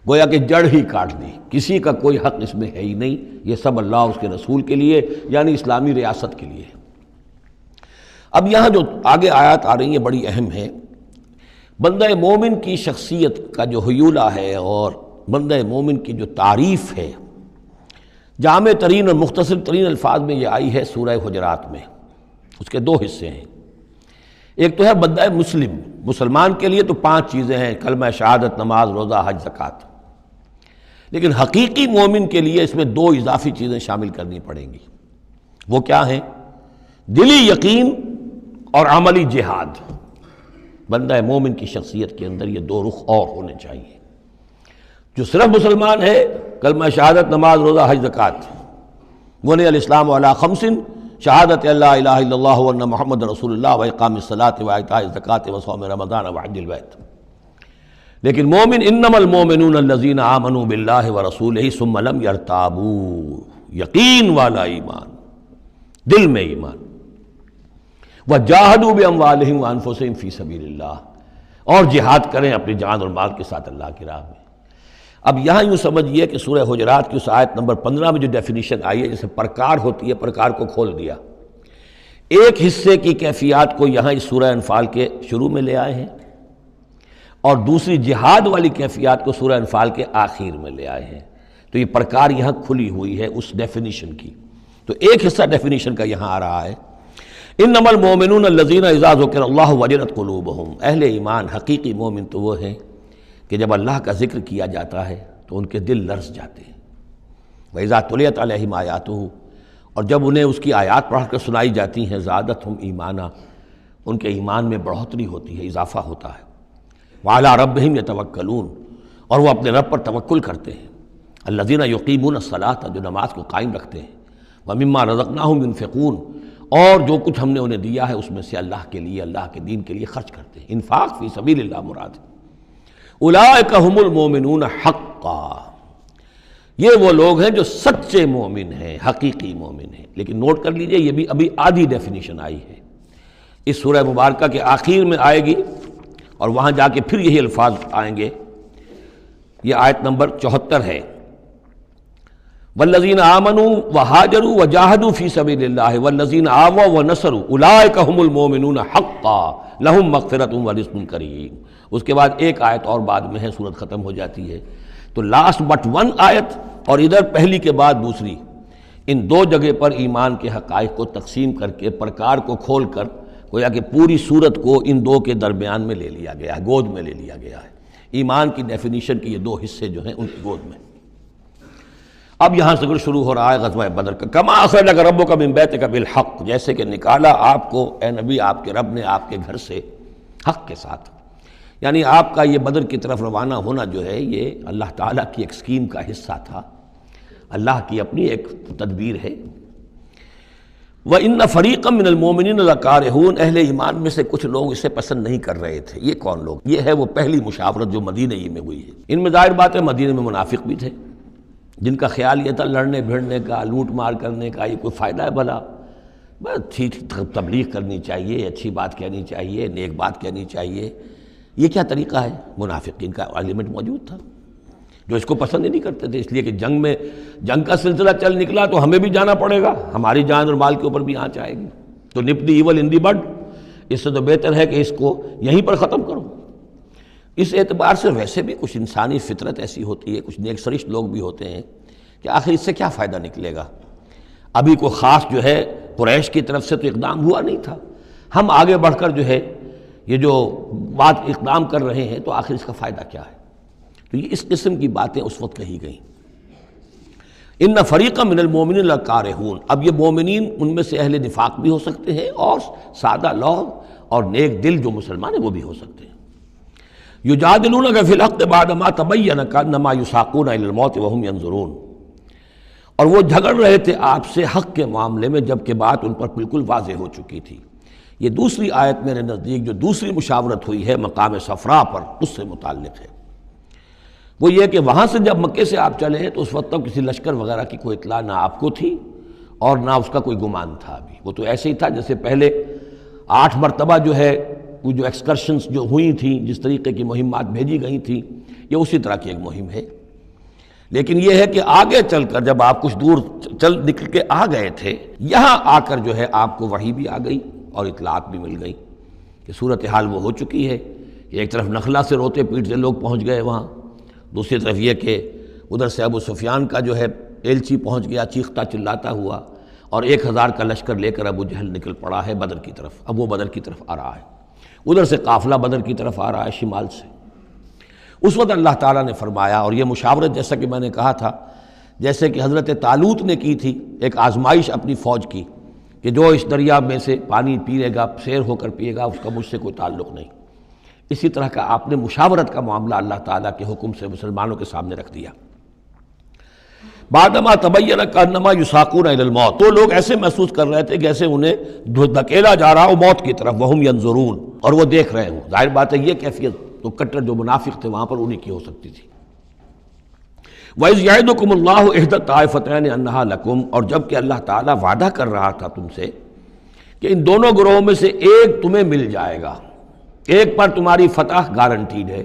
گویا کہ جڑ ہی کاٹ دی، کسی کا کوئی حق اس میں ہے ہی نہیں، یہ سب اللہ اس کے رسول کے لیے یعنی اسلامی ریاست کے لیے۔ اب یہاں جو آگے آیات آ رہی ہیں بڑی اہم ہیں۔ بندہ مومن کی شخصیت کا جو حیولہ ہے اور بندہ مومن کی جو تعریف ہے، جامع ترین اور مختصر ترین الفاظ میں یہ آئی ہے سورہ حجرات میں۔ اس کے دو حصے ہیں، ایک تو ہے بندہ مسلم، مسلمان کے لیے تو 5 چیزیں ہیں، کلمہ شہادت، نماز، روزہ، حج، زکوٰۃ، لیکن حقیقی مومن کے لیے اس میں 2 اضافی چیزیں شامل کرنی پڑیں گی۔ وہ کیا ہیں؟ دلی یقین اور عملی جہاد۔ بندہ مومن کی شخصیت کے اندر یہ 2 رخ اور ہونے چاہیے۔ جو صرف مسلمان ہے، کلمہ شہادت، نماز، روزہ، حج، زکوٰۃ، بنی الاسلام علی 5، شہادت اللہ الہ الا اللہ وان محمد رسول اللہ واقام الصلاۃ وایتاء الزکوٰۃ وصوم رمضان وحج البیت۔ لیکن مومن، انما المومنون الذین آمنوا باللہ ورسولہ ثم لم یرتابوا، یقین والا ایمان، دل میں ایمان، وجاہدوا باموالہم وانفسہم فی سبیل اللہ، اور جہاد کریں اپنی جان اور مال کے ساتھ اللہ کی راہ میں۔ اب یہاں یوں سمجھیے کہ سورہ حجرات کی اس آیت نمبر 15 میں جو ڈیفینیشن آئی ہے، جیسے پرکار ہوتی ہے، پرکار کو کھول دیا۔ ایک حصے کی کیفیات کو یہاں اس سورہ انفال کے شروع میں لے آئے ہیں، اور دوسری جہاد والی کیفیات کو سورہ انفال کے آخر میں لے آئے ہیں۔ تو یہ پرکار یہاں کھلی ہوئی ہے اس ڈیفینیشن کی۔ تو ایک حصہ ڈیفینیشن کا یہاں آ رہا ہے، انما المومنون الذین اذا ذکر اللہ وجلت قلوبہم، اہل ایمان، حقیقی مومن تو وہ ہیں کہ جب اللہ کا ذکر کیا جاتا ہے تو ان کے دل لرز جاتے ہیں۔ وَإِذَا تُلِيَتْ عَلَيْهِمْ آیَاتُهُ، اور جب انہیں اس کی آیات پڑھ کر سنائی جاتی ہیں، زادتہم ایمانا، ان کے ایمان میں بڑھوتری ہوتی ہے، اضافہ ہوتا ہے۔ وَعَلَىٰ رَبِّهِمْ يَتَوَكَّلُونَ، اور وہ اپنے رب پر توکل کرتے ہیں۔ الَّذِينَ يُقِيمُونَ الصَّلَاةَ، جو نماز کو قائم رکھتے ہیں۔ وَمِمَّا رَزَقْنَاهُمْ يُنْفِقُونَ، اور جو کچھ ہم نے انہیں دیا ہے اس میں سے اللہ کے لیے، اللہ کے دین کے لیے خرچ کرتے ہیں۔ انفاق فی سبیل اللہ مراد ہے۔ اولئک ھم المؤمنون حقا، یہ وہ لوگ ہیں جو سچے مومن ہیں، حقیقی مومن ہیں۔ لیکن نوٹ کر لیجئے، یہ بھی ابھی آدھی ڈیفینیشن آئی ہے، اس سورہ مبارکہ کے آخر میں آئے گی، اور وہاں جا کے پھر یہی الفاظ آئیں گے۔ یہ آیت نمبر 74 ہے، والذین آمنوا وہاجروا وجاہدوا فی سبیل اللہ والذین آووا ونصروا اولئک ھم المؤمنون حقا لہم مغفرۃ ورزق کریم۔ اس کے بعد ایک آیت اور بعد میں ہے، سورت ختم ہو جاتی ہے۔ تو لاسٹ بٹ 1 آیت اور ادھر پہلی کے بعد دوسری، ان 2 جگہ پر ایمان کے حقائق کو تقسیم کر کے، پرکار کو کھول کر، گویا کہ پوری صورت کو ان 2 کے درمیان میں لے لیا گیا ہے، گود میں لے لیا گیا ہے۔ ایمان کی ڈیفینیشن کے یہ 2 حصے جو ہیں ان کی گود میں۔ اب یہاں سے شروع ہو رہا ہے غزوہ بدر کا۔ کما اخرجک ربک من بیتک بالحق، جیسے کہ نکالا آپ کو اے نبی آپ کے رب نے آپ کے گھر سے حق کے ساتھ، یعنی آپ کا یہ بدر کی طرف روانہ ہونا جو ہے یہ اللہ تعالیٰ کی ایک اسکیم کا حصہ تھا، اللہ کی اپنی ایک تدبیر ہے۔ وَإِنَّ فَرِيقًا مِّنَ الْمُؤْمِنِينَ لَكَارِهُونَ، اہل ایمان میں سے کچھ لوگ اسے پسند نہیں کر رہے تھے۔ یہ کون لوگ؟ یہ ہے وہ پہلی مشاورت جو مدینہ ہی میں ہوئی ہے۔ ان میں ظاہر بات ہے مدینہ میں منافق بھی تھے، جن کا خیال یہ تھا لڑنے بھیڑنے کا، لوٹ مار کرنے کا یہ کوئی فائدہ ہے بھلا، بس ٹھیک تبلیغ کرنی چاہیے، اچھی بات کہنی چاہیے، نیک بات کہنی چاہیے۔ یہ کیا طریقہ ہے؟ منافقین کا ایلیمنٹ موجود تھا جو اس کو پسند ہی نہیں کرتے تھے، اس لیے کہ جنگ کا سلسلہ چل نکلا تو ہمیں بھی جانا پڑے گا، ہماری جان اور مال کے اوپر بھی آنچ آئے گی، تو نپ دی ایول ان دی بڈ، اس سے تو بہتر ہے کہ اس کو یہیں پر ختم کرو۔ اس اعتبار سے ویسے بھی کچھ انسانی فطرت ایسی ہوتی ہے، کچھ نیک سرشت لوگ بھی ہوتے ہیں کہ آخر اس سے کیا فائدہ نکلے گا، ابھی کوئی خاص جو ہے قریش کی طرف سے تو اقدام ہوا نہیں تھا، ہم آگے بڑھ کر جو ہے یہ جو بات اقدام کر رہے ہیں تو آخر اس کا فائدہ کیا ہے؟ تو یہ اس قسم کی باتیں اس وقت کہی گئیں۔ ان فریقا من المؤمنین لکارہون، اب یہ مومنین ان میں سے اہل نفاق بھی ہو سکتے ہیں اور سادہ لوگ اور نیک دل جو مسلمان ہیں وہ بھی ہو سکتے ہیں۔ یجادلونک فی الحق بعد ما تبین کانما یساقون الی الموت وهم ینظرون، اور وہ جھگڑ رہے تھے آپ سے حق کے معاملے میں، جبکہ بات ان پر بالکل واضح ہو چکی تھی۔ یہ دوسری آیت میرے نزدیک جو دوسری مشاورت ہوئی ہے مقام صفرا پر، اس سے متعلق ہے۔ وہ یہ کہ وہاں سے جب مکے سے آپ چلے ہیں تو اس وقت تک کسی لشکر وغیرہ کی کوئی اطلاع نہ آپ کو تھی اور نہ اس کا کوئی گمان تھا ابھی۔ وہ تو ایسے ہی تھا جیسے پہلے 8 مرتبہ جو ہے وہ جو ایکسکرشنز جو ہوئی تھیں، جس طریقے کی مہمات بھیجی گئی تھیں، یہ اسی طرح کی ایک مہم ہے۔ لیکن یہ ہے کہ آگے چل کر جب آپ کچھ دور چل نکل کے آ گئے تھے، یہاں آ کر جو ہے آپ کو وحی بھی آ گئی اور اطلاعات بھی مل گئی کہ صورتحال وہ ہو چکی ہے کہ ایک طرف نخلا سے روتے پیٹتے لوگ پہنچ گئے وہاں، دوسری طرف یہ کہ ادھر سے ابو سفیان کا جو ہے ایلچی پہنچ گیا چیختا چلاتا ہوا، اور 1000 کا لشکر لے کر ابو جہل نکل پڑا ہے بدر کی طرف۔ اب وہ بدر کی طرف آ رہا ہے، ادھر سے قافلہ بدر کی طرف آ رہا ہے شمال سے۔ اس وقت اللہ تعالیٰ نے فرمایا، اور یہ مشاورت جیسا کہ میں نے کہا تھا جیسے کہ حضرت طالوت نے کی تھی، ایک آزمائش اپنی فوج کی کہ جو اس دریا میں سے پانی پیے گا سیر ہو کر پیے گا، اس کا مجھ سے کوئی تعلق نہیں۔ اسی طرح کا آپ نے مشاورت کا معاملہ اللہ تعالیٰ کے حکم سے مسلمانوں کے سامنے رکھ دیا۔ بعدما تبین کانما یساقون الی الموت، تو لوگ ایسے محسوس کر رہے تھے جیسے انہیں دھکیلا جا رہا ہو موت کی طرف، وہم ینظرون، اور وہ دیکھ رہے ہوں۔ ظاہر بات ہے یہ کیفیت تو کٹر جو منافق تھے وہاں پر انہی کی ہو سکتی تھی۔ وَإِذْ يَعِدُكُمُ اللَّهُ إِحْدَى الطَّائِفَتَيْنِ أَنَّهَا لَكُمْ، اور جب کہ اللہ تعالیٰ وعدہ کر رہا تھا تم سے کہ ان دونوں گروہوں میں سے ایک تمہیں مل جائے گا، ایک پر تمہاری فتح گارنٹیڈ ہے۔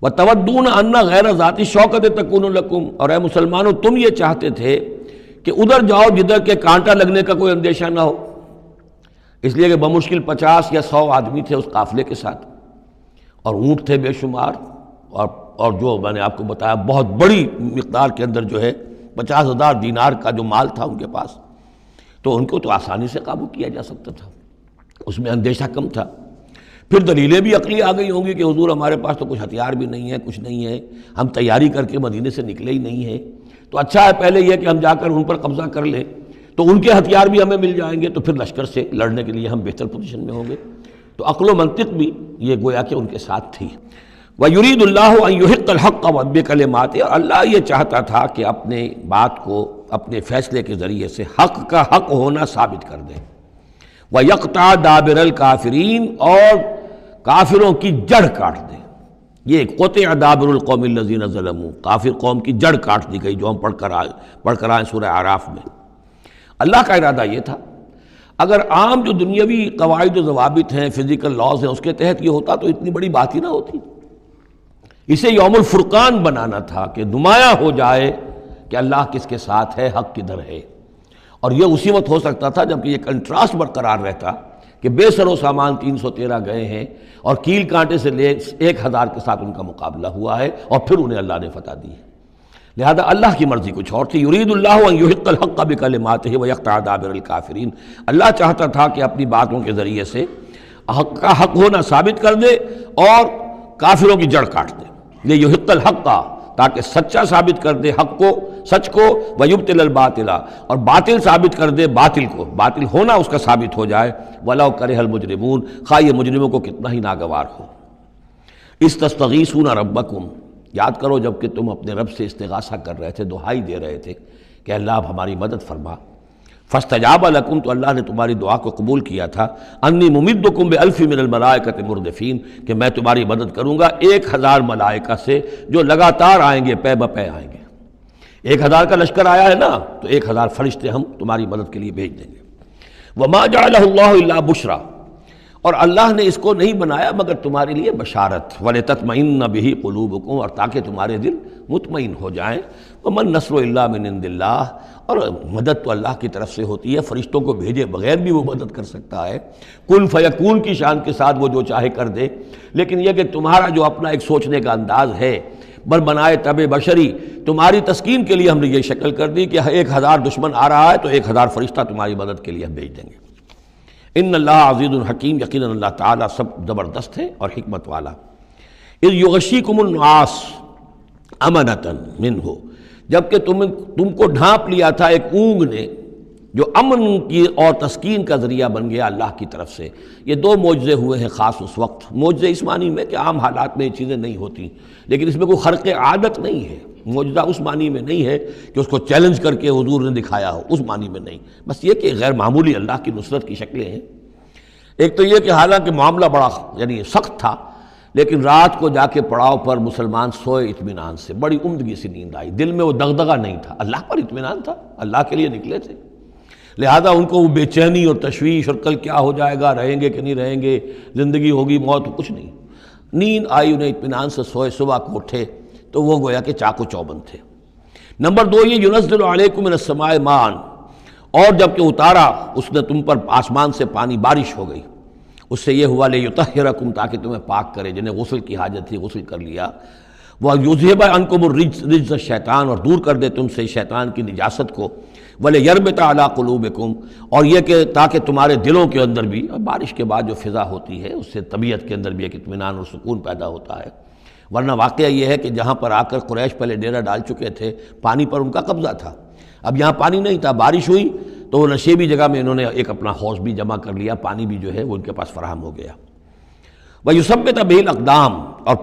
وَتَوَدُّونَ أَنَّ غَيْرَ ذَاتِ الشَّوْكَةِ تَكُونُ لَكُمْ، اور اے مسلمانوں تم یہ چاہتے تھے کہ ادھر جاؤ جدھر کے کانٹا لگنے کا کوئی اندیشہ نہ ہو، اس لیے کہ بمشکل 50 یا 100 آدمی تھے اس قافلے کے ساتھ، اور اونٹ تھے بے شمار، اور جو میں نے آپ کو بتایا بہت بڑی مقدار کے اندر جو ہے 50,000 دینار کا جو مال تھا ان کے پاس، تو ان کو تو آسانی سے قابو کیا جا سکتا تھا، اس میں اندیشہ کم تھا۔ پھر دلیلیں بھی عقلی آ گئی ہوں گی کہ حضور ہمارے پاس تو کچھ ہتھیار بھی نہیں ہے، کچھ نہیں ہے، ہم تیاری کر کے مدینے سے نکلے ہی نہیں ہیں، تو اچھا ہے پہلے یہ کہ ہم جا کر ان پر قبضہ کر لیں، تو ان کے ہتھیار بھی ہمیں مل جائیں گے، تو پھر لشکر سے لڑنے کے لیے ہم بہتر پوزیشن میں ہوں گے۔ تو عقل و منطق بھی یہ گویا کہ ان کے ساتھ تھی۔ وَيُرِيدُ اللَّهُ أَن يُحِقَّ الْحَقَّ بِكَلِمَاتِهِ، اور اللہ یہ چاہتا تھا کہ اپنے بات کو اپنے فیصلے کے ذریعے سے حق کا حق ہونا ثابت کر دے۔ وَيَقْطَعَ دَابِرَ الْكَافِرِينَ، اور کافروں کی جڑ کاٹ دے۔ یہ قُطِعَ دَابِرُ الْقَوْمِ الَّذِينَ ظَلَمُوا، کافر قوم کی جڑ کاٹ دی گئی، جو ہم پڑھ کر آئے سورہ اعراف میں۔ اللہ کا ارادہ یہ تھا، اگر عام جو دنیاوی قواعد و ضوابط ہیں، فزیکل لاز ہیں، اس کے تحت یہ ہوتا تو اتنی بڑی بات ہی نہ ہوتی۔ اسے یوم الفرقان بنانا تھا کہ نمایاں ہو جائے کہ اللہ کس کے ساتھ ہے، حق کدھر ہے، اور یہ اسی وقت ہو سکتا تھا جب کہ یہ کنٹراسٹ برقرار رہتا کہ بے سر و سامان 313 گئے ہیں اور کیل کانٹے سے لے 1000 کے ساتھ ان کا مقابلہ ہوا ہے، اور پھر انہیں اللہ نے فتح دی ہے۔ لہذا اللہ کی مرضی کچھ اور تھی۔ یرید اللہ ان یحق الحق بکلماتہ ویقطع دابر الکافرین، اللہ چاہتا تھا کہ اپنی باتوں کے ذریعے سے حق کا حق ہونا ثابت کر دے اور کافروں کی جڑ کاٹ دے۔ یہ یحق الحق، تاکہ سچا ثابت کر دے حق کو، سچ کو، ویبطل الباطل، اور باطل ثابت کر دے باطل کو، باطل ہونا اس کا ثابت ہو جائے۔ ولو کرہ المجرمون، خواہ یہ مجرموں کو کتنا ہی ناگوار ہو۔ استستغیثون ربکم، یاد کرو جب کہ تم اپنے رب سے استغاثہ کر رہے تھے، دعائی دے رہے تھے کہ اللہ اب ہماری مدد فرما۔ فاستجاب لکم، تو اللہ نے تمہاری دعا کو قبول کیا تھا۔ انی ممدکم بألف من الملائکۃ مردفین، کہ میں تمہاری مدد کروں گا 1000 ملائکہ سے جو لگاتار آئیں گے، پے بپے آئیں گے۔ 1000 کا لشکر آیا ہے نا، تو 1000 فرشتے ہم تمہاری مدد کے لیے بھیج دیں گے۔ وما جعلہ اللہ الا بشرا، اور اللہ نے اس کو نہیں بنایا مگر تمہارے لیے بشارت، وَلِتَطْمَئِنَّ بِهِ قُلُوبُكُمْ، اور تاکہ تمہارے دل مطمئن ہو جائیں۔ وَمَن نَّصْرُ إِلَّا مِنْ عِندِ اللَّهِ، اور مدد تو اللہ کی طرف سے ہوتی ہے، فرشتوں کو بھیجے بغیر بھی وہ مدد کر سکتا ہے، کن فیکون کی شان کے ساتھ وہ جو چاہے کر دے۔ لیکن یہ کہ تمہارا جو اپنا ایک سوچنے کا انداز ہے، بر بنائے طبع بشری، تمہاری تسکین کے لیے ہم نے یہ شکل کر دی کہ 1000 دشمن آ رہا ہے تو 1000 فرشتہ تمہاری مدد کے لیے ہم بھیج دیں گے۔ ان اللہ عزیز الحکیم، یقیناً اللہ تعالیٰ سب زبردست ہے اور حکمت والا۔ اذ یغشیکم النعاس امنۃ منہ، جب کہ تم کو ڈھانپ لیا تھا ایک اونگ نے، جو امن کی اور تسکین کا ذریعہ بن گیا اللہ کی طرف سے۔ یہ 2 معجزے ہوئے ہیں خاص اس وقت، معجزے اس معنی میں کہ عام حالات میں یہ چیزیں نہیں ہوتی، لیکن اس میں کوئی خرق عادت نہیں ہے۔ معجزہ اس معنی میں نہیں ہے کہ اس کو چیلنج کر کے حضور نے دکھایا ہو، اس معنی میں نہیں، بس یہ کہ غیر معمولی اللہ کی نصرت کی شکلیں ہیں۔ ایک تو یہ کہ حالانکہ معاملہ بڑا یعنی سخت تھا، لیکن رات کو جا کے پڑاؤ پر مسلمان سوئے اطمینان سے، بڑی عمدگی سے نیند آئی، دل میں وہ دغدغہ نہیں تھا، اللہ پر اطمینان تھا، اللہ کے لیے نکلے تھے، لہذا ان کو وہ بے چینی اور تشویش اور کل کیا ہو جائے گا، رہیں گے کہ نہیں رہیں گے، زندگی ہوگی موت، کچھ نہیں، نیند آئی انہیں، اطمینان سے سوئے، صبح کو اٹھے تو وہ گویا کہ چاقو چوبند تھے۔ نمبر 2 یہ ینزل علیکم من السماء ماء، اور جب کہ اتارا اس نے تم پر آسمان سے پانی، بارش ہو گئی، اس سے یہ ہوا لیطہرکم، تاکہ تمہیں پاک کرے، جنہیں غسل کی حاجت تھی غسل کر لیا، وَیُذْهِبَ عَنْکُمُ الرِّجْسَ الشیطان، اور دور کر دے تم سے شیطان کی نجاست کو، وَلِیَرْبِطَ عَلَىٰ قُلُوبِکُمْ، اور یہ کہ تاکہ تمہارے دلوں کے اندر بھی، بارش کے بعد جو فضا ہوتی ہے اس سے طبیعت کے اندر بھی ایک اطمینان اور سکون پیدا ہوتا ہے، ورنہ واقعہ یہ ہے کہ جہاں پر آ کر قریش پہلے ڈیرہ ڈال چکے تھے، پانی پر ان کا قبضہ تھا، اب یہاں پانی نہیں تھا، بارش ہوئی تو وہ نشیبی جگہ میں انہوں نے ایک اپنا حوض بھی جمع کر لیا، پانی بھی جو ہے وہ ان کے پاس فراہم ہو گیا۔ وَيُثَبِّتَ بِهِ الْأَقْدَامَ، اور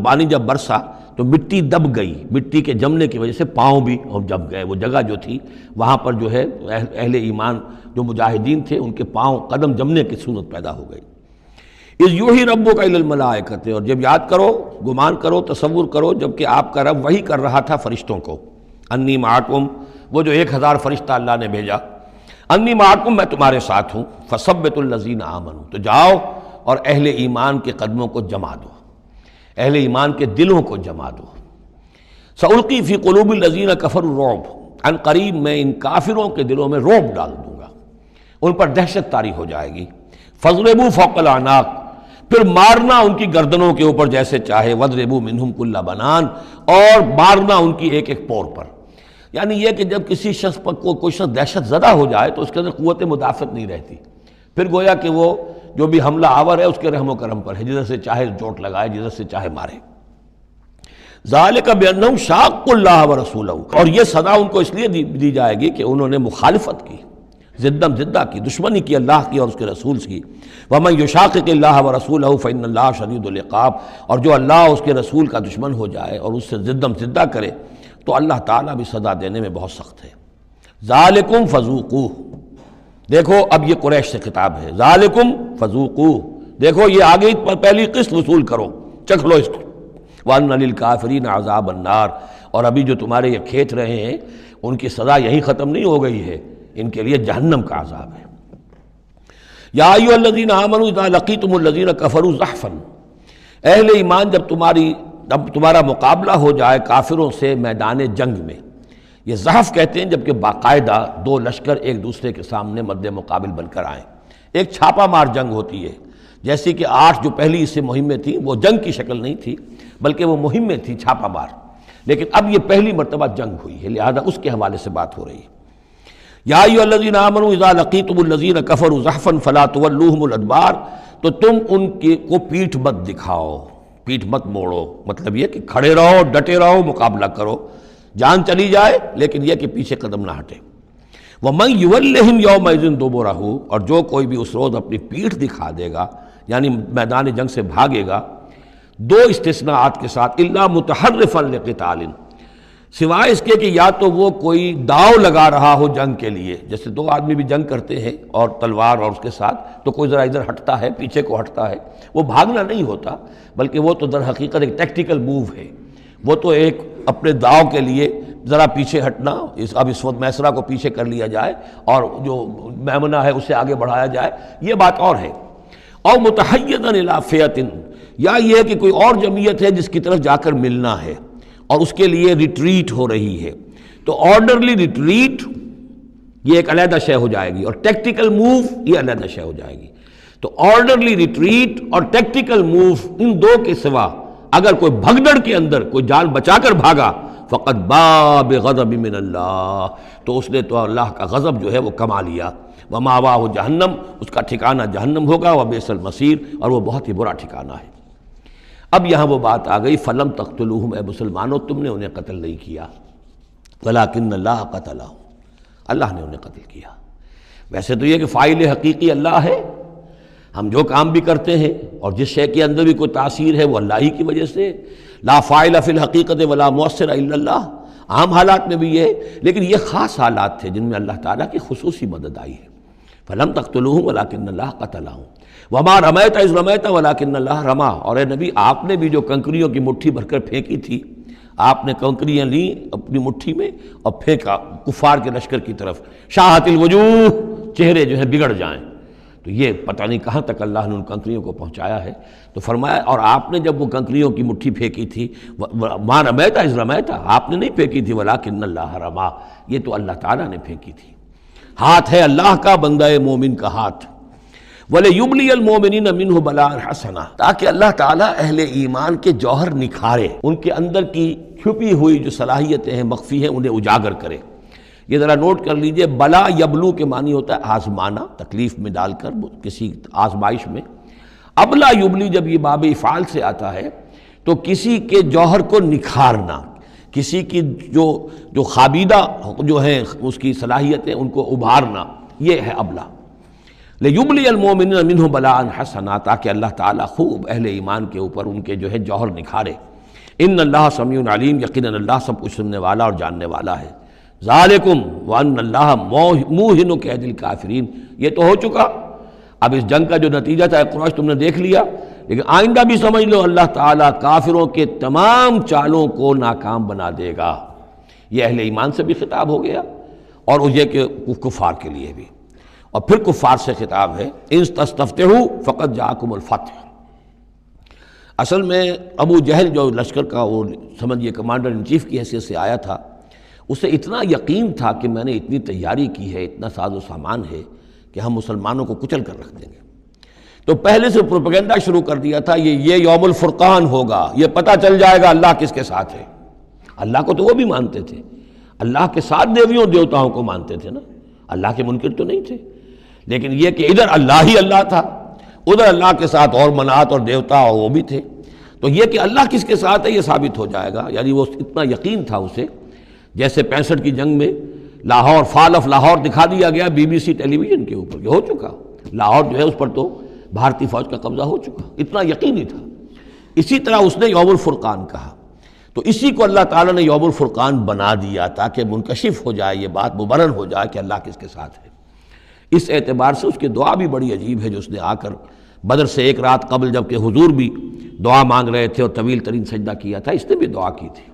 پانی جب برسا تو مٹی دب گئی، مٹی کے جمنے کی وجہ سے پاؤں بھی جب گئے، وہ جگہ جو تھی وہاں پر جو ہے اہل ایمان جو مجاہدین تھے ان کے پاؤں قدم جمنے کی صورت پیدا ہو گئی۔ اِذْ یُوحِی رَبُّکَ إِلَى الْمَلَائِکَةِ، اور جب یاد کرو، گمان کرو، تصور کرو، جب کہ آپ کا رب وحی کر رہا تھا فرشتوں کو، انی معکم، وہ جو 1000 فرشتہ اللہ نے بھیجا، انی معکم، میں تمہارے ساتھ ہوں، فثبتوا الذین آمنوا، تو جاؤ اور اہل ایمان کے قدموں کو جما دو، اہل ایمان کے دلوں کو جما دو۔ سألقی فی قلوب الذین کفروا الرعب، ان قریب میں ان کافروں کے دلوں میں رعب ڈال دوں گا، ان پر دہشت طاری ہو جائے گی۔ فاضربوا فوق الاعناق، پھر مارنا ان کی گردنوں کے اوپر جیسے چاہے، واضربوا منہم کل بنان، اور مارنا ان کی ایک ایک پور پر، یعنی یہ کہ جب کسی شخص پر کوئی شخص دہشت زدہ ہو جائے تو اس کے اندر قوت مدافعت نہیں رہتی، پھر گویا کہ وہ جو بھی حملہ آور ہے اس کے رحم و کرم پر ہے، جدھر سے چاہے چوٹ لگائے، جدھر سے چاہے مارے۔ ذالک بانہم شاقوا اللہ ورسولہ، اور یہ سزا ان کو اس لیے دی جائے گی کہ انہوں نے مخالفت کی، زدہ کی، دشمنی کی اللہ کی اور اس کے رسول کی۔ ومن یشاقق اللہ ورسولہ فإن اللہ شدید العقاب، اور جو اللہ اور اس کے رسول کا دشمن ہو جائے اور اس سے زدہ کرے تو اللہ تعالیٰ بھی سزا دینے میں بہت سخت ہے۔ ذالکم فذوقوہ، دیکھو اب یہ قریش سے خطاب ہے، ذالکم فذوقوہ، دیکھو یہ آگے پہلی قسط وصول کرو، چکھ لو اس کو، وَأَنَّ لِلْكَافِرِينَ عَذَابَ النَّارِ، اور ابھی جو تمہارے یہ کھینچ رہے ہیں ان کی سزا یہی ختم نہیں ہو گئی ہے، ان کے لیے جہنم کا عذاب ہے۔ یا ایھا الذین آمنوا اذا لقیتم الذین کفروا زحفا، اہل ایمان جب تمہارا مقابلہ ہو جائے کافروں سے میدان جنگ میں، یہ زحف کہتے ہیں جبکہ باقاعدہ 2 لشکر ایک دوسرے کے سامنے مد مقابل بن کر آئیں، ایک چھاپا مار جنگ ہوتی ہے، جیسے کہ 8 جو پہلی اس سے مہمیں تھیں وہ جنگ کی شکل نہیں تھی بلکہ وہ مہمیں تھیں چھاپا مار، لیکن اب یہ پہلی مرتبہ جنگ ہوئی ہے، لہذا اس کے حوالے سے بات ہو رہی ہے۔ یا ایھا الذین آمنوا اذا لقیتم الذین کفروا زحفا فلا تولوہم الادبار، تو تم ان کو پیٹھ مت دکھاؤ، پیٹھ مت موڑو، مطلب یہ کہ کھڑے رہو، ڈٹے رہو، مقابلہ کرو، جان چلی جائے لیکن یہ کہ پیچھے قدم نہ ہٹے۔ وَمَن يُوَلِّهِمْ يَوْمَئِذٍ دُبُرَهُ، اور جو کوئی بھی اس روز اپنی پیٹھ دکھا دے گا یعنی میدان جنگ سے بھاگے گا، 2 استثناءات کے ساتھ، الا متحرفا لقتال، سوائے اس کے کہ یا تو وہ کوئی داؤ لگا رہا ہو جنگ کے لیے، جیسے 2 آدمی بھی جنگ کرتے ہیں اور تلوار اور اس کے ساتھ، تو کوئی ذرا ادھر ہٹتا ہے، پیچھے کو ہٹتا ہے، وہ بھاگنا نہیں ہوتا بلکہ وہ تو در حقیقت ایک ٹیکٹیکل موو ہے، وہ تو ایک اپنے داؤ کے لیے ذرا پیچھے ہٹنا، اب اس وقت میسرہ کو پیچھے کر لیا جائے اور جو میمنہ ہے اسے آگے بڑھایا جائے، یہ بات اور ہے۔ اور متحیزا الی فئۃ، یا یہ کہ کوئی اور جمعیت ہے جس کی طرف جا کر ملنا ہے اور اس کے لیے ریٹریٹ ہو رہی ہے، تو آرڈرلی ریٹریٹ یہ ایک علیحدہ شے ہو جائے گی، اور ٹیکٹیکل موو یہ علیحدہ شے ہو جائے گی۔ تو آرڈرلی ریٹریٹ اور ٹیکٹیکل موو، ان 2 کے سوا اگر کوئی بھگدڑ کے اندر کوئی جان بچا کر بھاگا، فقط باب غضب من اللہ، تو اس نے تو اللہ کا غضب جو ہے وہ کما لیا۔ ومأواہ جہنم، اس کا ٹھکانہ جہنم ہوگا، وبئس المصیر، اور وہ بہت ہی برا ٹھکانہ ہے۔ اب یہاں وہ بات آ گئی، فلم تقتلوہم، اے مسلمانوں تم نے انہیں قتل نہیں کیا، ولکن اللہ قتلہم، اللہ نے انہیں قتل کیا۔ ویسے تو یہ کہ فاعل حقیقی اللہ ہے، ہم جو کام بھی کرتے ہیں اور جس شے کے اندر بھی کوئی تاثیر ہے وہ اللہ ہی کی وجہ سے، لا فاعل فی الحقیقت ولا مؤثر الا اللہ، عام حالات میں بھی یہ ہے، لیکن یہ خاص حالات تھے جن میں اللہ تعالیٰ کی خصوصی مدد آئی ہے۔ فلم تقتلوہم ولکن اللہ قتلہم وما رمیت اذ رمیت ولکن اللہ رما، اور اے نبی آپ نے بھی جو کنکریوں کی مٹھی بھر کر پھینکی تھی، آپ نے کنکریاں لیں اپنی مٹھی میں اور پھینکا کفار کے لشکر کی طرف، شاہت الوجوہ، چہرے جو ہیں بگڑ جائیں، تو یہ پتہ نہیں کہاں تک اللہ نے ان کنکریوں کو پہنچایا ہے۔ تو فرمایا اور آپ نے جب وہ کنکریوں کی مٹھی پھینکی تھی، ما رمیت اذ رمیت، آپ نے نہیں پھینکی تھی، ولکن اللہ رما، یہ تو اللہ تعالیٰ نے پھینکی تھی۔ ہاتھ ہے اللہ کا، بندہ مومن کا ہاتھ۔ وَلِيُبْلِيَ الْمُؤْمِنِينَ مِنْهُ بَلَاءً حَسَنًا، تاکہ اللہ تعالیٰ اہل ایمان کے جوہر نکھارے، ان کے اندر کی چھپی ہوئی جو صلاحیتیں ہیں، مخفی ہیں، انہیں اجاگر کرے۔ یہ ذرا نوٹ کر لیجئے، بلا یبلو کے معنی ہوتا ہے آزمانا، تکلیف میں ڈال کر کسی آزمائش میں۔ ابلا یبلی جب یہ باب افعال سے آتا ہے تو کسی کے جوہر کو نکھارنا، کسی کی جو خابیدہ جو ہے اس کی صلاحیتیں ان کو ابھارنا، یہ ہے ابلا۔ لیبلی المؤمنین منہ بلاء حسنا، تاکہ اللہ تعالیٰ خوب اہل ایمان کے اوپر ان کے جو ہے جوہر نکھارے۔ ان اللہ سمیع علیم، یقیناً اللہ سب کچھ سننے والا اور جاننے والا ہے۔ ذالکم وان اللہ موہن کید الکافرین، یہ تو ہو چکا، اب اس جنگ کا جو نتیجہ تھا قریش تم نے دیکھ لیا، لیکن آئندہ بھی سمجھ لو اللہ تعالیٰ کافروں کے تمام چالوں کو ناکام بنا دے گا۔ یہ اہل ایمان سے بھی خطاب ہو گیا اور یہ کہ کفار کے لیے بھی، اور پھر کفار سے خطاب ہے، ان تستفتحوا فقد جاءکم الفتح۔ اصل میں ابو جہل جو لشکر کا وہ سمجھیے کمانڈر ان چیف کی حیثیت سے آیا تھا، اسے اتنا یقین تھا کہ میں نے اتنی تیاری کی ہے، اتنا ساز و سامان ہے کہ ہم مسلمانوں کو کچل کر رکھ دیں گے، تو پہلے سے پروپیگنڈا شروع کر دیا تھا، یہ یوم الفرقان ہوگا، یہ پتہ چل جائے گا اللہ کس کے ساتھ ہے۔ اللہ کو تو وہ بھی مانتے تھے، اللہ کے ساتھ دیویوں دیوتاؤں کو مانتے تھے نا، اللہ کے منکر تو نہیں تھے، لیکن یہ کہ ادھر اللہ ہی اللہ تھا، ادھر اللہ کے ساتھ اور منات اور دیوتا اور وہ بھی تھے، تو یہ کہ اللہ کس کے ساتھ ہے یہ ثابت ہو جائے گا۔ یعنی وہ اتنا یقین تھا اسے، جیسے 65 کی جنگ میں لاہور، فال آف لاہور دکھا دیا گیا BBC ٹیلی ویژن کے اوپر، کہ ہو چکا لاہور جو ہے اس پر تو بھارتی فوج کا قبضہ ہو چکا، اتنا یقینی تھا۔ اسی طرح اس نے یوم الفرقان کہا، تو اسی کو اللہ تعالیٰ نے یوم الفرقان بنا دیا تاکہ منکشف ہو جائے، یہ بات مبرہن ہو جائے کہ اللہ کس کے ساتھ ہے۔ اس اعتبار سے اس کی دعا بھی بڑی عجیب ہے، جو اس نے آ کر بدر سے ایک رات قبل جب کہ حضور بھی دعا مانگ رہے تھے اور طویل ترین سجدہ کیا تھا، اس نے بھی دعا کی تھی،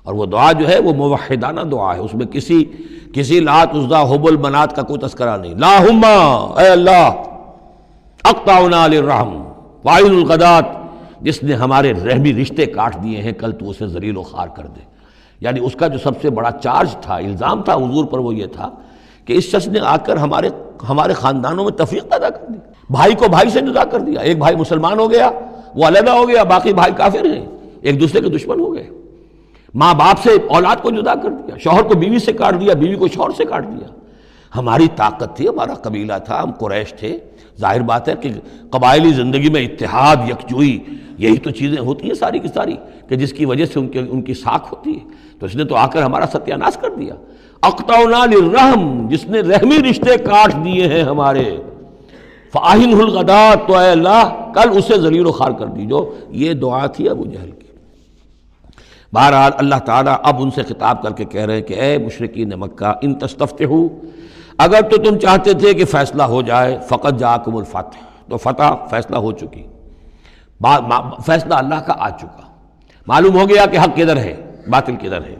اور وہ دعا جو ہے وہ موحدانہ دعا ہے، اس میں کسی لات عزا حبل منات کا کوئی تذکرہ نہیں۔ اللہم، اے اللہ، اقطعنا للرحم وعین الغدات، جس نے ہمارے رحمی رشتے کاٹ دیے ہیں، کل تو اسے ذلیل و خوار کر دے۔ یعنی اس کا جو سب سے بڑا چارج تھا، الزام تھا حضور پر، وہ یہ تھا کہ اس شخص نے آ کر ہمارے خاندانوں میں تفریق پیدا کر دی، بھائی کو بھائی سے جدا کر دیا، ایک بھائی مسلمان ہو گیا وہ علیحدہ ہو گیا، باقی بھائی کافر ہیں، ایک دوسرے کے دشمن ہو گئے، ماں باپ سے اولاد کو جدا کر دیا، شوہر کو بیوی سے کاٹ دیا، بیوی کو شوہر سے کاٹ دیا۔ ہماری طاقت تھی، ہمارا قبیلہ تھا، ہم قریش تھے، ظاہر بات ہے کہ قبائلی زندگی میں اتحاد، یکجوئی، یہی تو چیزیں ہوتی ہیں ساری کی ساری، کہ جس کی وجہ سے ان کی ساکھ ہوتی ہے، تو اس نے تو آ کر ہمارا ستیہ ناش کر دیا۔ اقطعنا للرحم، جس نے رحمی رشتے کاٹ دیے ہیں ہمارے، فاہنہ الغدات، تو اے اللہ کل اسے ذلیل و خوار کر دیجو۔ یہ دعا تھی ابو جہل کی۔ بہرحال اللہ تعالیٰ اب ان سے خطاب کر کے کہہ رہے ہیں کہ اے مشرکین مکہ، ان تستفتحوا، اگر تو تم چاہتے تھے کہ فیصلہ ہو جائے، فقد جاءکم الفتح، تو فتح فیصلہ ہو چکی، فیصلہ اللہ کا آ چکا، معلوم ہو گیا کہ حق کدھر ہے، باطل کدھر ہے۔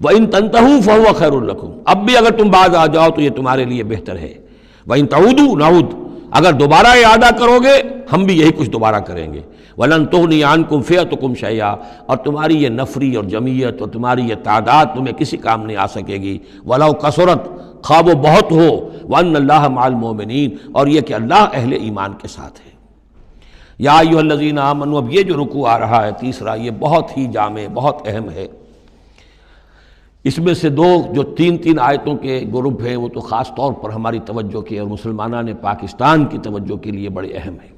وَإِن تَنْتَهُوا فَهُوَ خَيْرٌ لَكُمْ، اب بھی اگر تم باز آ جاؤ تو یہ تمہارے لیے بہتر ہے۔ وَإِن تَعُودُوا نَعُودْ، اگر دوبارہ اعادہ کرو گے ہم بھی یہی کچھ دوبارہ کریں گے۔ وَلَن تُغْنِيَ عَنْكُمْ فِئَتُكُمْ شَيْئًا، اور تمہاری یہ نفری اور جمعیت اور تمہاری یہ تعداد تمہیں کسی کام نہیں آ سکے گی۔ وَلَوْ كَثُرَتْ، خواہ وہ بہت ہو، وَأَنَّ اللَّهَ مَعَ الْمُؤْمِنِينَ، اور یہ کہ اللہ اہل ایمان کے ساتھ ہے۔ یا ایھا الذین آمنوا، اب یہ جو رکوع آ رہا ہے تیسرا، یہ بہت ہی جامع، بہت اہم ہے۔ اس میں سے جو تین آیتوں کے گروپ ہیں وہ تو خاص طور پر ہماری توجہ کے اور مسلمانان پاکستان کی توجہ کے لیے بڑے اہم ہیں۔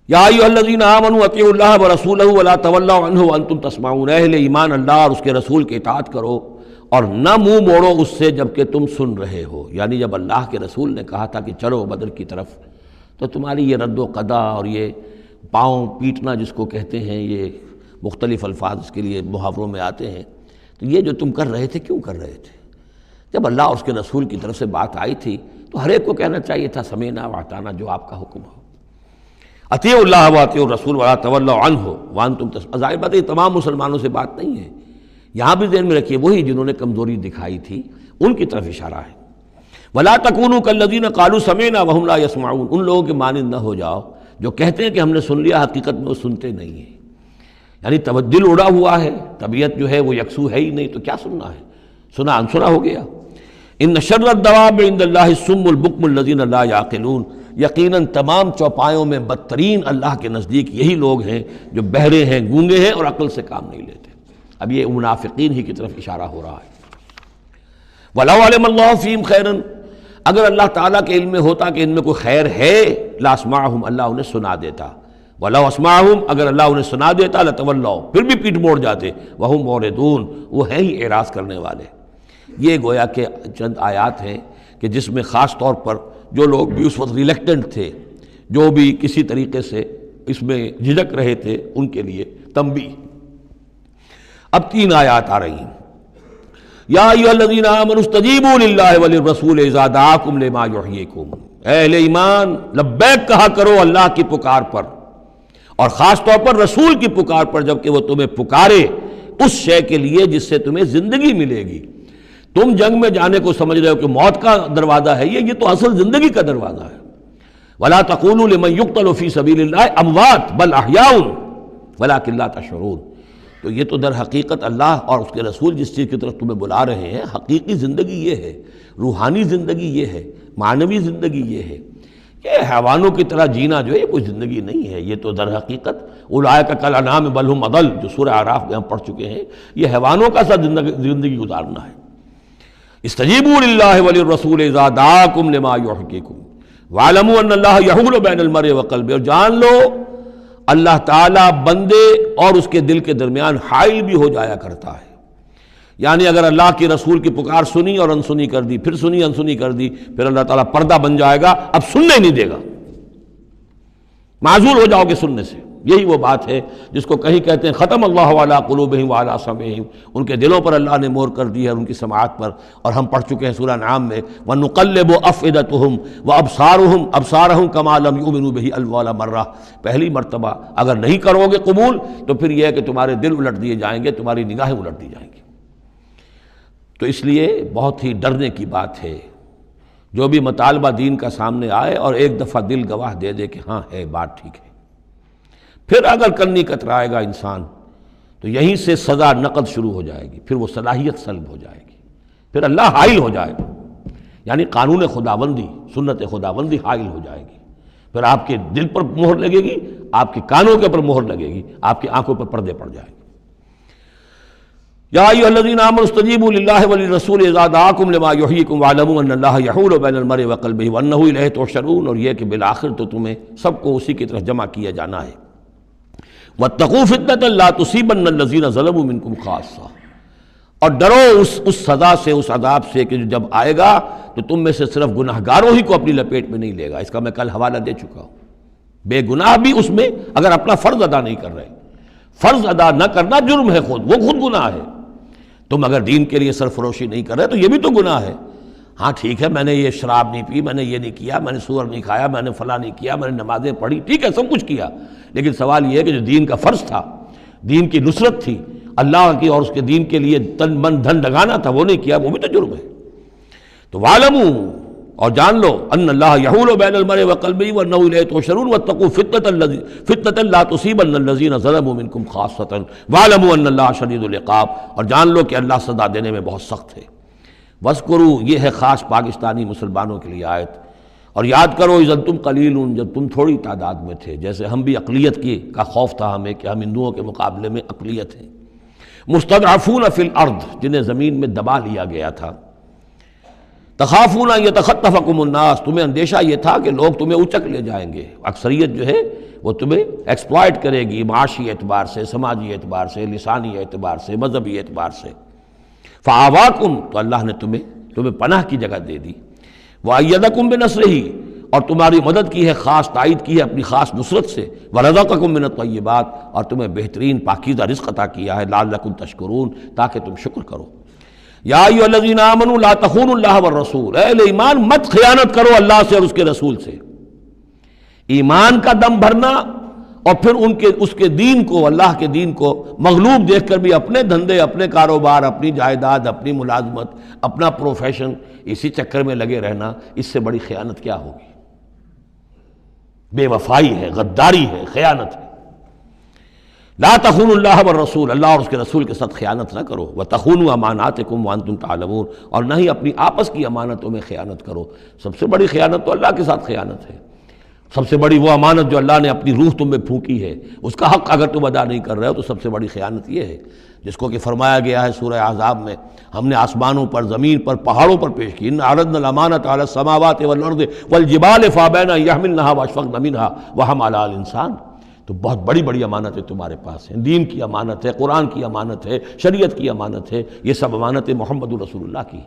یا ایھا الذین آمنوا اطیعوا اللہ ورسولہ ولا تولوا عنہ وانتم تسمعون، اہل ایمان اللہ اور اس کے رسول کی اطاعت کرو اور نہ منہ موڑو اس سے جب کہ تم سن رہے ہو۔ یعنی جب اللہ کے رسول نے کہا تھا کہ چلو بدر کی طرف، تو تمہاری یہ رد و قدا اور یہ پاؤں پیٹنا جس کو کہتے ہیں، یہ مختلف الفاظ اس کے لیے محاوروں میں آتے ہیں، تو یہ جو تم کر رہے تھے کیوں کر رہے تھے؟ جب اللہ اور اس کے رسول کی طرف سے بات آئی تھی تو ہر ایک کو کہنا چاہیے تھا سمیعنا واطعنا، جو آپ کا حکم ہو، اطیعوا اللہ واطیعوا الرسول ولا تولوا عنہ وانتم تسمعون۔ ظاہر بات ہے تمام مسلمانوں سے بات نہیں ہے، یہاں بھی ذہن میں رکھیے وہی جنہوں نے کمزوری دکھائی تھی ان کی طرف اشارہ ہے۔ ولا تکونوا کالذین قالوا سمعنا وهم لا يسمعون، ان لوگوں کے مانند نہ ہو جاؤ جو کہتے ہیں کہ ہم نے سن لیا، حقیقت میں وہ سنتے نہیں ہیں، یعنی دل اڑا ہوا ہے، طبیعت جو ہے وہ یکسو ہے ہی نہیں، تو کیا سننا ہے، سنا انسنا ہو گیا۔ ان شر الدواب عند اللہ الصم البکم الذین لا یعقلون، یقیناً تمام چوپایوں میں بدترین اللہ کے نزدیک یہی لوگ ہیں جو بہرے ہیں، گونگے ہیں اور عقل سے کام نہیں لیتے۔ اب یہ منافقین ہی کی طرف اشارہ ہو رہا ہے۔ وَلَوْ عَلِمَ اللَّهُ فِيهِمْ خَيْرًا، اگر اللہ تعالیٰ کے علم میں ہوتا کہ ان میں کوئی خیر ہے، لَأَسْمَعَهُمْ، اللہ انہیں سنا دیتا۔ وَلَوْ أَسْمَعَهُمْ، اگر اللہ انہیں سنا دیتا لَتَوَلَّوْا، پھر بھی پیٹ موڑ جاتے، وَهُمْ مُعْرِضُونَ، وہ ہیں ہی اعراض کرنے والے۔ یہ گویا کہ چند آیات ہیں کہ جس میں خاص طور پر جو لوگ بھی اس وقت ریلیکٹنٹ تھے، جو بھی کسی طریقے سے اس میں جھجک رہے تھے، ان کے لیے تنبیہ۔ اب 3 آیات آ رہی ہیں۔ یا ایھا الذین آمنوا استجیبوا للہ وللرسول اذا دعاکم لما یحییکم، اے اہل ایمان لبیک کہا کرو اللہ کی پکار پر، اور خاص طور پر رسول کی پکار پر جب کہ وہ تمہیں پکارے اس شے کے لیے جس سے تمہیں زندگی ملے گی۔ تم جنگ میں جانے کو سمجھ رہے ہو کہ موت کا دروازہ ہے، یہ تو اصل زندگی کا دروازہ ہے۔ ولا تقولوا لمن يقتل في سبيل الله اموات بل احياء ولكن لا تشعرون، تو یہ تو در حقیقت اللہ اور اس کے رسول جس چیز کی طرف تمہیں بلا رہے ہیں، حقیقی زندگی یہ ہے، روحانی زندگی یہ ہے، معنوی زندگی یہ ہے۔ یہ حیوانوں کی طرح جینا جو ہے یہ کوئی زندگی نہیں ہے، یہ تو در حقیقت اولئک کالانعام بل هم اضل، جو سورہ اعراف میں ہم پڑھ چکے ہیں، یہ حیوانوں کا سا زندگی گزارنا ہے۔ استجیبوا للہ وللرسول اذا دعاکم لما یحییکم واعلموا ان اللہ یحول بین المرء وقلبہ، اور جان لو اللہ تعالیٰ بندے اور اس کے دل کے درمیان حائل بھی ہو جایا کرتا ہے۔ یعنی اگر اللہ کی رسول کی پکار سنی اور انسنی کر دی، پھر سنی انسنی کر دی، پھر اللہ تعالیٰ پردہ بن جائے گا، اب سننے نہیں دے گا، معزول ہو جاؤ گے سننے سے۔ یہی وہ بات ہے جس کو کہیں کہتے ہیں ختم اللہ علی قلوبہم وعلی سمعہم، ان کے دلوں پر اللہ نے مہر کر دی ہے، ان کی سماعت پر، اور ہم پڑھ چکے ہیں سورہ انعام میں وَنُقَلِّبُ أَفْئِدَتَهُمْ وَأَبْصَارَهُمْ كَمَا لَمْ يُؤْمِنُوا بِهِ أَوَّلَ مَرَّةٍ، پہلی مرتبہ اگر نہیں کرو گے قبول تو پھر یہ ہے کہ تمہارے دل الٹ دیے جائیں گے، تمہاری نگاہیں الٹ دی جائیں گی۔ تو اس لیے بہت ہی ڈرنے کی بات ہے جو بھی مطالبہ دین کا سامنے آئے اور ایک دفعہ دل گواہ دے دے کہ ہاں ہے بات ٹھیک ہے، پھر اگر کنی کترائے گا انسان تو یہیں سے سزا نقد شروع ہو جائے گی، پھر وہ صلاحیت سلب ہو جائے گی، پھر اللہ حائل ہو جائے گا، یعنی قانون خداوندی، سنت خداوندی حائل ہو جائے گی، پھر آپ کے دل پر مہر لگے گی، آپ کے کانوں کے اوپر مہر لگے گی، آپ کی آنکھوں پر پردے پڑ جائیں گے۔ یا ایھا الذین آمنوا استجیبوا للہ وللرسول اذا دعاکم لما یحییکم واعلموا ان اللہ یحول بین المرء وقلبہ وانہ الیہ تحشرون، اور یہ کہ بالآخر تو تمہیں سب کو اسی کی طرف جمع کیا جانا ہے۔ واتقوا فتنة لا تصیبن الذین ظلموا منکم خاصہ، اور ڈرو اس سزا سے، اس عذاب سے کہ جو جب آئے گا تو تم میں سے صرف گناہگاروں ہی کو اپنی لپیٹ میں نہیں لے گا۔ اس کا میں کل حوالہ دے چکا ہوں، بے گناہ بھی اس میں اگر اپنا فرض ادا نہیں کر رہے، فرض ادا نہ کرنا جرم ہے، وہ خود گناہ ہے۔ تم اگر دین کے لیے سرفروشی نہیں کر رہے تو یہ بھی تو گناہ ہے۔ ہاں ٹھیک ہے، میں نے یہ شراب نہیں پی، میں نے یہ نہیں کیا، میں نے سور نہیں کھایا، میں نے فلاں نہیں کیا، میں نے نمازیں پڑھی، ٹھیک ہے سب کچھ کیا، لیکن سوال یہ ہے کہ جو دین کا فرض تھا، دین کی نصرت تھی، اللہ کی اور اس کے دین کے لیے تن من دھن لگانا تھا، وہ نہیں کیا، وہ بھی تو جرم ہے۔ تو وَاعْلَمُوا، اور جان لو ان اللہ یحول بین المرء وقلبہ وانہ الیہ تحشرون واتقوا فتنة لا تصیبن الذین ظلموا منکم خاصۃ واعلموا ان اللہ شدید العقاب، اور جان لو کہ اللہ سزا دینے میں بہت سخت ہے۔ وَاذْكُرُوا، یہ ہے خاص پاکستانی مسلمانوں کے لیے آیت، اور یاد کرو اذ انتم قلیل، جب تم تھوڑی تعداد میں تھے، جیسے ہم بھی اقلیت کا خوف تھا ہمیں کہ ہم ہندوؤں کے مقابلے میں اقلیت ہیں، مستضعفون فی الارض، جنہیں زمین میں دبا لیا گیا تھا، تخافون ان یتخطفکم الناس، تمہیں اندیشہ یہ تھا کہ لوگ تمہیں اچک لے جائیں گے، اکثریت جو ہے وہ تمہیں ایکسپلائٹ کرے گی معاشی اعتبار سے، سماجی اعتبار سے، لسانی اعتبار سے، مذہبی اعتبار سے۔ فآواکم، تو اللہ نے تمہیں پناہ کی جگہ دے دی، وَأَيَّدَكُمْ بِنَصْرِهِ، اور تمہاری مدد کی ہے، خاص تائید کی ہے اپنی خاص نصرت سے، وَرَزَقَكُم مِّنَ الطَّيِّبَاتِ، اور تمہیں بہترین پاکیزہ رزق عطا کیا ہے، لَعَلَّكُمْ تشکرون، تاکہ تم شکر کرو۔ یا ایھا الذین آمنوا لا تخونوا اللہ والرسول، اے اہل ایمان مت خیانت کرو اللہ سے اور اس کے رسول سے۔ ایمان کا دم بھرنا اور پھر اس کے دین کو، اللہ کے دین کو مغلوب دیکھ کر بھی اپنے دھندے، اپنے کاروبار، اپنی جائیداد، اپنی ملازمت، اپنا پروفیشن، اسی چکر میں لگے رہنا، اس سے بڑی خیانت کیا ہوگی؟ بے وفائی ہے، غداری ہے، خیانت ہے۔ لا تخونوا اللہ والرسول، اللہ اور اس کے رسول کے ساتھ خیانت نہ کرو، وتخونوا اماناتکم وانتم تعلمون، اور نہ ہی اپنی آپس کی امانتوں میں خیانت کرو۔ سب سے بڑی خیانت تو اللہ کے ساتھ خیانت ہے، سب سے بڑی وہ امانت جو اللہ نے اپنی روح تم میں پھونکی ہے، اس کا حق اگر تم ادا نہیں کر رہے ہو تو سب سے بڑی خیانت یہ ہے، جس کو کہ فرمایا گیا ہے سورہ احزاب میں، ہم نے آسمانوں پر، زمین پر، پہاڑوں پر پیش کی، ان عرضنا الامانۃ علی السماوات والارض والجبال فابین ان یحملنها واشفقن منها وحملها الانسان۔ تو بہت بڑی بڑی امانتیں تمہارے پاس ہیں، دین کی امانت ہے، قرآن کی امانت ہے، شریعت کی امانت ہے، یہ سب امانتیں محمد رسول اللہ کی۔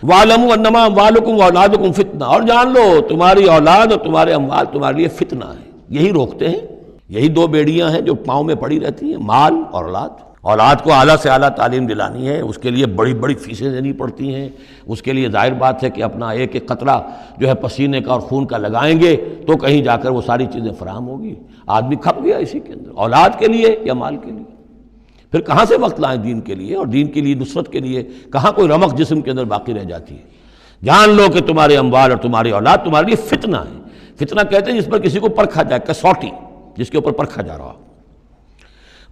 وَاعْلَمُوا أَنَّمَا أَمْوَالُكُمْ وَأَوْلَادُكُمْ فِتْنَةٌ، اور جان لو تمہاری اولاد اور تمہارے اموال تمہارے لیے فتنہ ہے، یہی روکتے ہیں، یہی دو بیڑیاں ہیں جو پاؤں میں پڑی رہتی ہیں، مال اور اولاد۔ اولاد کو اعلیٰ سے اعلیٰ تعلیم دلانی ہے، اس کے لیے بڑی بڑی فیسیں دینی پڑتی ہیں، اس کے لیے ظاہر بات ہے کہ اپنا ایک ایک قطرہ جو ہے پسینے کا اور خون کا لگائیں گے تو کہیں جا کر وہ ساری چیزیں فراہم ہوگی۔ آدمی کھپ گیا اسی کے اندر، اولاد کے لیے یا مال کے لیے، پھر کہاں سے وقت لائیں دین کے لیے اور دین کے لیے نصرت کے لیے؟ کہاں کوئی رمق جسم کے اندر باقی رہ جاتی ہے؟ جان لو کہ تمہارے اموال اور تمہاری اولاد تمہارے لیے فتنہ ہے۔ فتنہ کہتے ہیں جس پر کسی کو پرکھا جائے، کسوٹی جس کے اوپر پرکھا جا رہا۔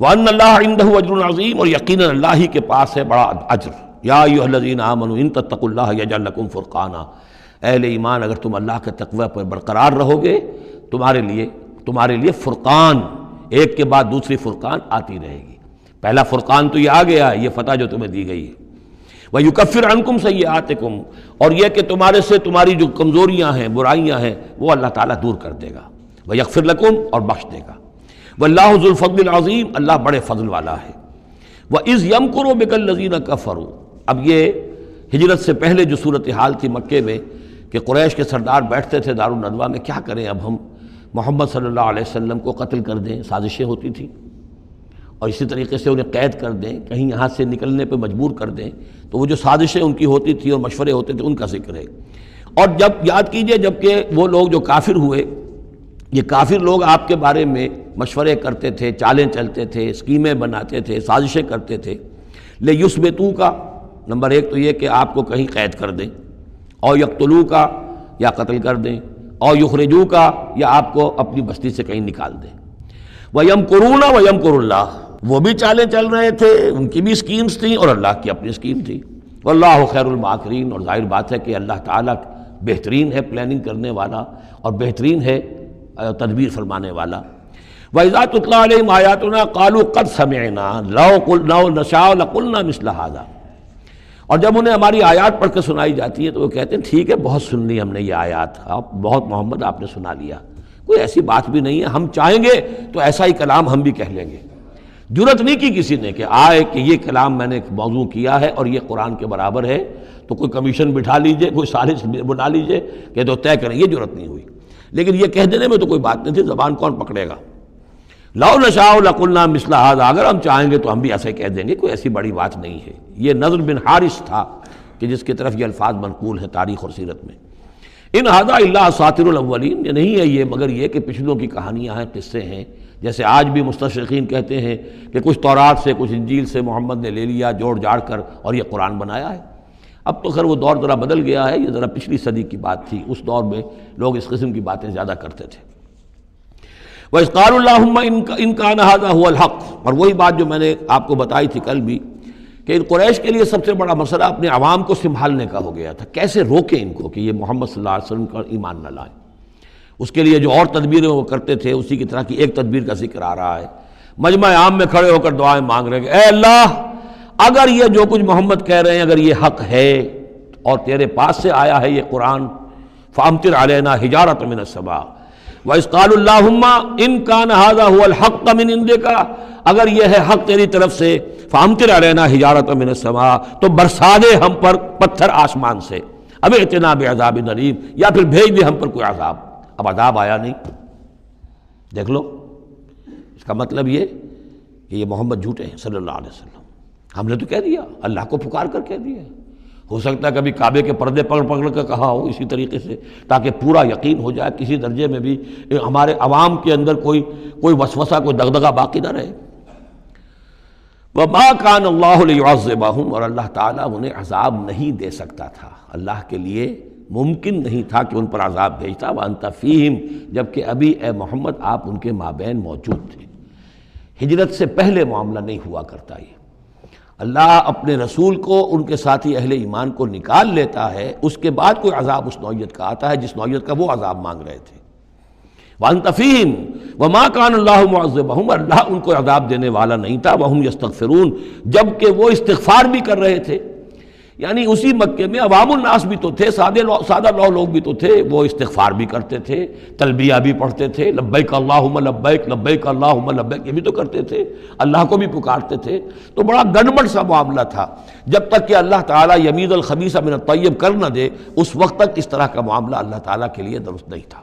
وَأَنَّ اللَّهَ عِندَهُ أَجْرٌ عَظِيمٌ، اور یقیناً اللہ ہی کے پاس ہے بڑا اجر۔ یا ایھا الذین آمنوا ان تتقوا اللہ یجعل لکم فرقانا، اہل ایمان اگر تم اللہ کے تقوی پر برقرار رہو گے، تمہارے لیے فرقان، ایک کے بعد دوسری فرقان آتی رہے گی۔ پہلا فرقان تو یہ آ گیا ہے، یہ فتح جو تمہیں دی گئی ہے۔ وَيُكَفِّرْ عَنْكُمْ سَيِّئَاتِكُمْ، اور یہ کہ تمہارے سے تمہاری جو کمزوریاں ہیں، برائیاں ہیں، وہ اللہ تعالیٰ دور کر دے گا۔ وَيَغْفِرْ لَكُمْ، اور بخش دے گا۔ وَاللَّهُ ذُو الْفَضْلِ الْعَظِيمِ، اللہ بڑے فضل والا ہے۔ وَإِذْ يَمْكُرُ بِكَ الَّذِينَ كَفَرُوا، اب یہ ہجرت سے پہلے جو صورتحال تھی مکے میں کہ قریش کے سردار بیٹھتے تھے دارالندوہ میں، کیا کریں اب ہم محمد صلی اللہ علیہ وسلم کو قتل کر دیں، سازشیں ہوتی تھیں، اور اسی طریقے سے انہیں قید کر دیں، کہیں یہاں سے نکلنے پہ مجبور کر دیں، تو وہ جو سازشیں ان کی ہوتی تھی اور مشورے ہوتے تھے ان کا ذکر ہے۔ اور جب یاد کیجئے جبکہ وہ لوگ جو کافر ہوئے، یہ کافر لوگ آپ کے بارے میں مشورے کرتے تھے، چالیں چلتے تھے، اسکیمیں بناتے تھے، سازشیں کرتے تھے۔ لِیُثْبِتُوکَ، نمبر ایک تو یہ کہ آپ کو کہیں قید کر دیں، اور یقتلوک، یا قتل کر دیں، اور یخرجوک، یا آپ کو اپنی بستی سے کہیں نکال دیں۔ وَيَمْكُرُونَ وَيَمْكُرُ اللَّهُ، وہ بھی چالیں چل رہے تھے، ان کی بھی اسکیمز تھیں اور اللہ کی اپنی اسکیم تھی۔ وَاللَّهُ خَيْرُ الْمَاكِرِينَ، اور ظاہر بات ہے کہ اللہ تعالیٰ بہترین ہے پلاننگ کرنے والا اور بہترین ہے تدبیر فرمانے والا۔ وَإِذَا تُتْلَىٰ عَلَيْهِمْ آيَاتُنَا قَالُوا قَدْ سَمِعْنَا لَوْ نَشَاءُ لَقُلْنَا مِثْلَ هَٰذَا، اور جب انہیں ہماری آیات پڑھ کے سنائی جاتی ہے تو وہ کہتے ہیں ٹھیک ہے، بہت سن لی ہم نے یہ آیات، بہت محمد آپ نے سنا لیا، کوئی ایسی بات بھی نہیں ہے، ہم چاہیں گے تو ایسا ہی کلام ہم بھی کہہ لیں گے۔ جرت نہیں کی کسی نے کہ آئے کہ یہ کلام میں نے ایک موضوع کیا ہے اور یہ قرآن کے برابر ہے، تو کوئی کمیشن بٹھا لیجئے، کوئی سازش بنا لیجئے کہ تو طے کریں، یہ جرت نہیں ہوئی۔ لیکن یہ کہہ دینے میں تو کوئی بات نہیں تھی، زبان کون پکڑے گا؟ لَوْ نَشَاءُ لَقُلْنَا مِثْلَ هَٰذَا، اگر ہم چاہیں گے تو ہم بھی ایسے کہہ دیں گے، کوئی ایسی بڑی بات نہیں ہے۔ یہ نضر بن حارث تھا کہ جس کی طرف یہ الفاظ منقول ہیں تاریخ اور سیرت میں۔ ان ھذا الا اساطیر الاولین، یہ نہیں ہے یہ مگر یہ کہ پچھلوں کی کہانیاں ہیں، قصے ہیں، جیسے آج بھی مستشرقین کہتے ہیں کہ کچھ تورات سے کچھ انجیل سے محمد نے لے لیا جوڑ جاڑ کر اور یہ قرآن بنایا ہے۔ اب تو خیر وہ دور ذرا بدل گیا ہے، یہ ذرا پچھلی صدی کی بات تھی، اس دور میں لوگ اس قسم کی باتیں زیادہ کرتے تھے۔ وَإِذْ قَالُوا اللَّهُمَّ إِن كَانَ هَذَا هُوَ الْحَقُّ، اور وہی بات جو میں نے آپ کو بتائی تھی کل بھی کہ ان قریش کے لیے سب سے بڑا مسئلہ اپنے عوام کو سنبھالنے کا ہو گیا تھا، کیسے روکیں ان کو کہ یہ محمد صلی اللہ علیہ وسلم کا ایمان نہ لائیں۔ اس کے لیے جو اور تدبیریں وہ کرتے تھے اسی کی طرح کی ایک تدبیر کا ذکر آ رہا ہے۔ مجمع عام میں کھڑے ہو کر دعائیں مانگ رہے ہیں، اے اللہ اگر یہ جو کچھ محمد کہہ رہے ہیں اگر یہ حق ہے اور تیرے پاس سے آیا ہے یہ قرآن، فَأَمْطِرْ عَلَيْنَا حِجَارَةً مِّنَ السَّمَاءِ وَإِذْ قَالُوا اللَّهُمَّ إِن كَانَ هَذَا هُوَ الْحَقُّ مِنْ عِندِكَ، اگر یہ ہے حق تیری طرف سے، فَأَمْطِرْ عَلَيْنَا حِجَارَةً مِّنَ السَّمَاءِ، تو برسا دے ہم پر پتھر آسمان سے۔ اب ائتنا بعذاب علیم، یا پھر بھیج دے ہم پر کوئی عذاب۔ اب عذاب آیا نہیں، دیکھ لو، اس کا مطلب یہ کہ یہ محمد جھوٹے ہیں صلی اللہ علیہ وسلم۔ ہم نے تو کہہ دیا، اللہ کو پکار کر کہہ دیا، ہو سکتا ہے کبھی کعبے کے پردے پکڑ پکڑ کر کہا ہو اسی طریقے سے، تاکہ پورا یقین ہو جائے، کسی درجے میں بھی ہمارے عوام کے اندر کوئی وسوسہ، کوئی دغدغہ باقی نہ رہے۔ وَمَا كَانَ اللَّهُ لِيُعَذِّبَهُمْ، اور اللہ تعالیٰ انہیں عذاب نہیں دے سکتا تھا، اللہ کے لیے ممکن نہیں تھا کہ ان پر عذاب بھیجتا۔ وَأَنْتَ فِيهِمْ، جبکہ ابھی اے محمد آپ ان کے مابین موجود تھے، ہجرت سے پہلے معاملہ نہیں ہوا کرتا۔ یہ اللہ اپنے رسول کو، ان کے ساتھی اہل ایمان کو نکال لیتا ہے، اس کے بعد کوئی عذاب اس نوعیت کا آتا ہے جس نوعیت کا وہ عذاب مانگ رہے تھے۔ وَأَنْتَ فِيهِمْ وَمَا كَانَ اللَّهُ مُعَذِّبَهُمْ، اللہ ان کو عذاب دینے والا نہیں تھا۔ وَهُمْ يَسْتَغْفِرُونَ، جبکہ وہ استغفار بھی کر رہے تھے، یعنی اسی مکے میں عوام الناس بھی تو تھے، سادہ لوگ بھی تو تھے، وہ استغفار بھی کرتے تھے، تلبیہ بھی پڑھتے تھے، لبیک اللہم لبیک لبیک اللہم لبیک، یہ بھی تو کرتے تھے، اللہ کو بھی پکارتے تھے۔ تو بڑا گڑبڑ سا معاملہ تھا، جب تک کہ اللہ تعالیٰ یمیز الخبیث من الطیب کر نہ دے، اس وقت تک اس طرح کا معاملہ اللہ تعالیٰ کے لیے درست نہیں تھا۔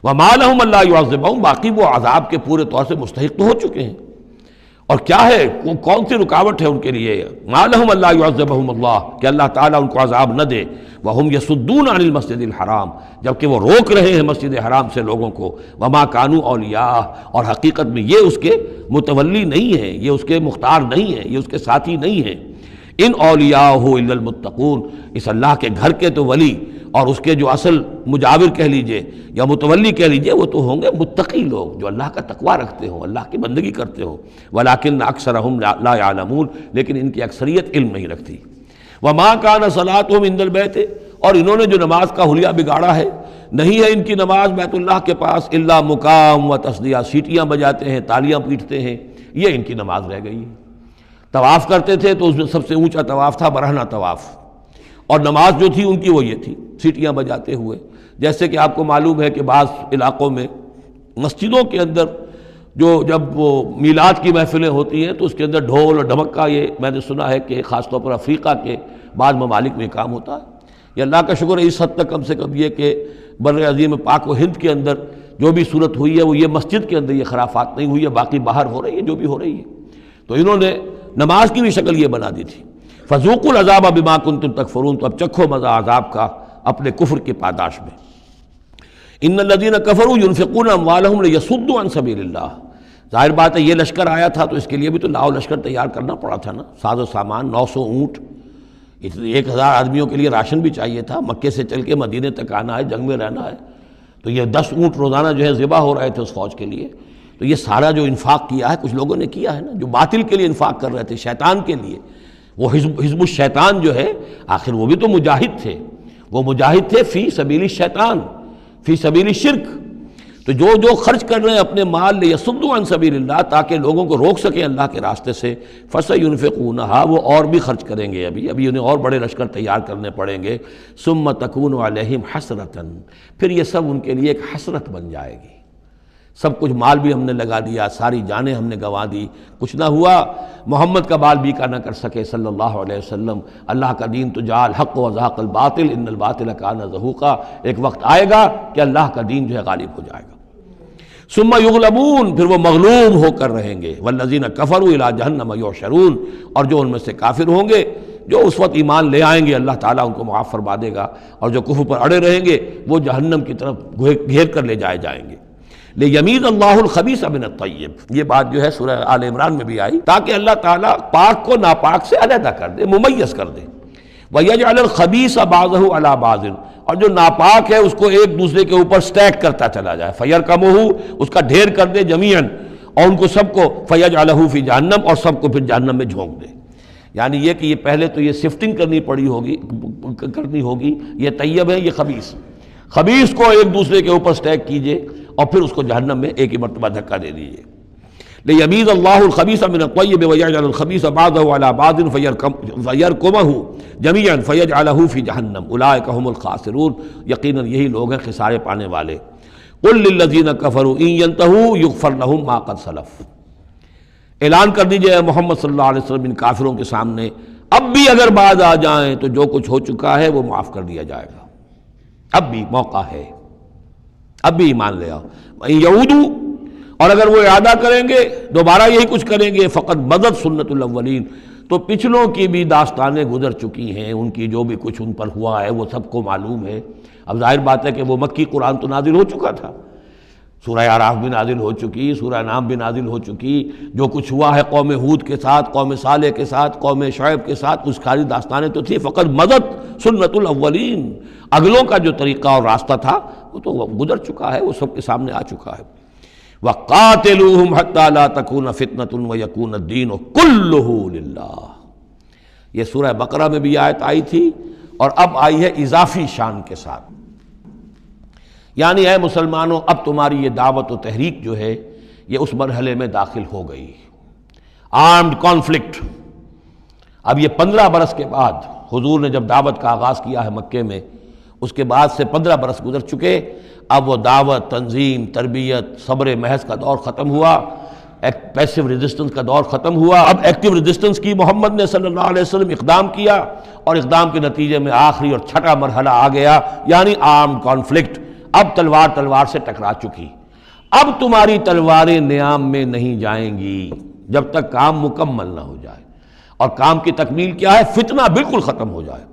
وَمَا لَهُمْ أَلَّا يُعَذِّبَهُمْ، باقی وہ عذاب کے پورے طور سے مستحق تو ہو چکے ہیں، اور کیا ہے وہ کون سی رکاوٹ ہے ان کے لیے؟ مَا لَهُمْ أَلَّا يُعَذِّبَهُمُ اللَّهُ، کہ اللہ تعالیٰ ان کو عذاب نہ دے۔ وَهُمْ يَصُدُّونَ عَنِ الْمَسْجِدِ الْحَرَامِ، جبکہ وہ روک رہے ہیں مسجد حرام سے لوگوں کو۔ وَمَا كَانُوا أَوْلِيَاءَهُ، اور حقیقت میں یہ اس کے متولی نہیں ہیں، یہ اس کے مختار نہیں ہیں، یہ اس کے ساتھی نہیں ہیں۔ ان اولیاءہ الا المتقون، اس اللہ کے گھر کے تو ولی اور اس کے جو اصل مجاور کہہ لیجئے یا متولی کہہ لیجئے، وہ تو ہوں گے متقی لوگ جو اللہ کا تقوی رکھتے ہوں، اللہ کی بندگی کرتے ہوں۔ ولیکن اکثرہم لا یعلمون، لیکن ان کی اکثریت علم نہیں رکھتی۔ وما کان صلاتہم عند البیت، اور انہوں نے جو نماز کا حلیہ بگاڑا ہے، نہیں ہے ان کی نماز بیت اللہ کے پاس الا مقام و تصدیہ، سیٹیاں بجاتے ہیں، تالیاں پیٹتے ہیں، یہ ان کی نماز رہ گئی ہے۔ طواف کرتے تھے تو اس میں سب سے اونچا طواف تھا برہنہ طواف، اور نماز جو تھی ان کی وہ یہ تھی، سیٹیاں بجاتے ہوئے۔ جیسے کہ آپ کو معلوم ہے کہ بعض علاقوں میں مسجدوں کے اندر جب وہ میلاد کی محفلیں ہوتی ہیں تو اس کے اندر ڈھول اور ڈھمکا، یہ میں نے سنا ہے کہ خاص طور پر افریقہ کے بعض ممالک میں کام ہوتا ہے۔ یہ اللہ کا شکر ہے اس حد تک کم سے کم یہ کہ بر عظیم پاک و ہند کے اندر جو بھی صورت ہوئی ہے وہ یہ مسجد کے اندر یہ خرافات نہیں ہوئی ہے، باقی باہر ہو رہی ہے جو بھی ہو رہی ہے۔ تو انہوں نے نماز کی بھی شکل یہ بنا دی تھی۔ فذوقوا العذاب بما کنتم تکفرون، تو اب چکھو مزہ عذاب کا اپنے کفر کی پاداش میں۔ ان الذین کفروا ينفقون اموالهم لیصدوا عن سبیل اللہ، ظاہر بات ہے یہ لشکر آیا تھا تو اس کے لیے بھی تو لاؤ لشکر تیار کرنا پڑا تھا نا، ساز و سامان، 900 اونٹ، 1000 آدمیوں کے لیے راشن بھی چاہیے تھا، مکے سے چل کے مدینے تک آنا ہے، جنگ میں رہنا ہے، تو یہ 10 اونٹ روزانہ جو ہے ذبح ہو رہے تھے اس فوج کے لیے۔ تو یہ سارا جو انفاق کیا ہے کچھ لوگوں نے کیا ہے نا، جو باطل کے لیے انفاق کر رہے تھے، شیطان کے لیے، وہ حزب الشیطان جو ہے، آخر وہ بھی تو مجاہد تھے، وہ مجاہد تھے فی سبیل الشیطان، فی سبیل الشرک۔ تو جو خرچ کر رہے ہیں اپنے مال لیصدوا عن سبیل اللہ، تاکہ لوگوں کو روک سکیں اللہ کے راستے سے، فسینفقونھا، وہ اور بھی خرچ کریں گے، ابھی انہیں اور بڑے لشکر تیار کرنے پڑیں گے۔ ثم تکون علیہم حسرۃ، پھر یہ سب ان کے لیے ایک حسرت بن جائے گی۔ سب کچھ مال بھی ہم نے لگا دیا، ساری جانیں ہم نے گنوا دی، کچھ نہ ہوا، محمد کا بال بیکا نہ کر سکے صلی اللہ علیہ وسلم۔ اللہ کا دین تو جا الحق وزهق الباطل ان الباطل کان زہوقا، ایک وقت آئے گا کہ اللہ کا دین جو ہے غالب ہو جائے گا۔ ثم یغلبون، پھر وہ مغلوب ہو کر رہیں گے، والذین کفروا الی جہنم یحشرون، اور جو ان میں سے کافر ہوں گے، جو اس وقت ایمان لے آئیں گے اللہ تعالیٰ ان کو معاف فرما دے گا، اور جو کفر پر اڑے رہیں گے وہ جہنم کی طرف گھیر کر لے جائے جائیں گے۔ لیمیز اللہ الخبیث من الطیب، یہ بات جو ہے سورہ آل عمران میں بھی آئی، تاکہ اللہ تعالیٰ پاک کو ناپاک سے علیحدہ کر دے، ممیز کر دے۔ وَيَجْعَلَ الْخَبِيثَ بَعْضَهُ عَلَى بَعْضٍ، اور جو ناپاک ہے اس کو ایک دوسرے کے اوپر سٹیک کرتا چلا جائے، فَيَرْكَمُهُ، اس کا ڈھیر کر دے، جَمِيعًا، اور ان کو سب کو فَيَجْعَلَهُ فِي جَهَنَّمَ، اور سب کو پھر جہنم میں جھونک دے۔ یعنی یہ کہ یہ پہلے تو یہ سفٹنگ کرنی ہوگی، یہ طیب ہے، یہ خبیث کو ایک دوسرے کے اوپر سٹیک کیجئے اور پھر اس کو جہنم میں ایک ہی مرتبہ دھکا دے دیجئے۔ لیمیز اللہ الخبیث من الطیب ویجعل الخبیث بعضه علی بعض فیرکمہ جمیعا فیجعلہ فی جہنم اولئک هم الخاسرون، یقیناً یہی لوگ ہیں خسارے پانے والے۔ قل للذین کفروا ان ینتہوا یغفر لهم ما قد سلف، اعلان کر دیجئے محمد صلی اللہ علیہ وسلم ان کافروں کے سامنے، اب بھی اگر باز آ جائیں تو جو کچھ ہو چکا ہے وہ معاف کر دیا جائے گا، اب بھی موقع ہے، اب بھی ایمان لے آؤ۔ وَإِن يَعُودُوا، اور اگر وہ ارادہ کریں گے دوبارہ یہی کچھ کریں گے، فقط مضت سنت الاولین، تو پچھلوں کی بھی داستانیں گزر چکی ہیں، ان کی جو بھی کچھ ان پر ہوا ہے وہ سب کو معلوم ہے۔ اب ظاہر بات ہے کہ وہ مکی قرآن تو نازل ہو چکا تھا، سورہ اعراف بھی نازل ہو چکی، سورہ انعام بھی نازل ہو چکی، جو کچھ ہوا ہے قوم ہود کے ساتھ، قوم صالح کے ساتھ، قوم شعیب کے ساتھ، اس ساری داستانیں تو تھی، فقط مضت سنت الاولین، اگلوں کا جو طریقہ اور راستہ تھا وہ تو گزر چکا ہے، وہ سب کے سامنے آ چکا ہے۔ وَقَاتِلُوهُمْ حَتَّى لَا تَكُونَ فِتْنَةٌ وَيَكُونَ الدِّينُ كُلُّهُ لِلَّهِ۔ یہ سورہ بقرہ میں بھی آیت آئی تھی اور اب آئی ہے اضافی شان کے ساتھ، یعنی اے مسلمانوں اب تمہاری یہ دعوت و تحریک جو ہے یہ اس مرحلے میں داخل ہو گئی، آرمڈ کانفلکٹ۔ اب یہ 15 برس کے بعد حضور نے جب دعوت کا آغاز کیا ہے مکے میں، اس کے بعد سے 15 برس گزر چکے، اب وہ دعوت، تنظیم، تربیت، صبر محض کا دور ختم ہوا، پیسو ریزسٹنس کا دور ختم ہوا، اب ایکٹیو ریزسٹنس کی محمد نے صلی اللہ علیہ وسلم اقدام کیا، اور اقدام کے نتیجے میں آخری اور چھٹا مرحلہ آ گیا، یعنی آرمڈ کانفلکٹ۔ اب تلوار سے ٹکرا چکی، اب تمہاری تلواریں نیام میں نہیں جائیں گی جب تک کام مکمل نہ ہو جائے، اور کام کی تکمیل کیا ہے؟ فتنہ بالکل ختم ہو جائے۔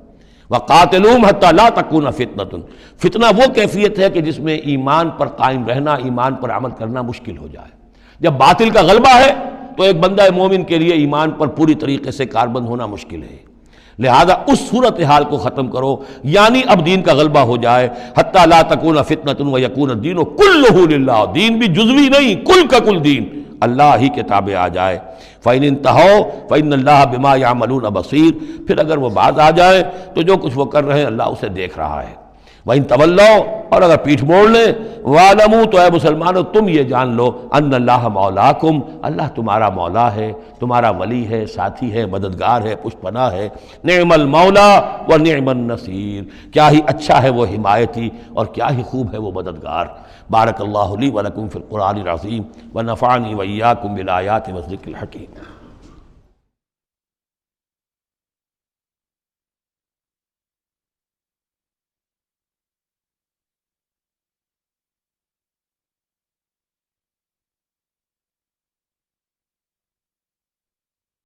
وَقَاتِلُوهُمْ حَتَّى لَا تَكُونَ فِتْنَةٌ، فتنہ وہ کیفیت ہے کہ جس میں ایمان پر قائم رہنا، ایمان پر عمل کرنا مشکل ہو جائے۔ جب باطل کا غلبہ ہے تو ایک بندہ مومن کے لیے ایمان پر پوری طریقے سے کاربند ہونا مشکل ہے، لہذا اس صورتحال کو ختم کرو، یعنی اب دین کا غلبہ ہو جائے۔ حَتَّى لَا تَكُونَ فِتْنَةٌ وَيَكُونَ الدِّينُ كُلُّهُ لِلَّهِ، دین بھی جزوی نہیں، کل کا کل دین اللہ ہی کے تابع آ جائے۔ فَإِنِ انْتَهَوْا فَإِنَّ اللَّهَ بِمَا يَعْمَلُونَ بَصِيرٌ، پھر اگر وہ باز آ جائے تو جو کچھ وہ کر رہے ہیں اللہ اسے دیکھ رہا ہے۔ وَإِن تَوَلَّوْا، اور اگر پیٹھ موڑ لیں، وَاعْلَمُوا، تو اے مسلمانوں تم یہ جان لو، أَنَّ اللَّهَ مَوْلَاكُمْ، اللہ تمہارا مولا ہے، تمہارا ولی ہے، ساتھی ہے، مددگار ہے، پشت پناہ ہے۔ نعم المولا ونعم النصیر، کیا ہی اچھا ہے وہ حمایتی اور کیا ہی خوب ہے وہ مددگار۔ بارک اللہ لی ولکم فی القرآن العظیم ونفعنی وإیاکم بالآیات والذکر الحکیم۔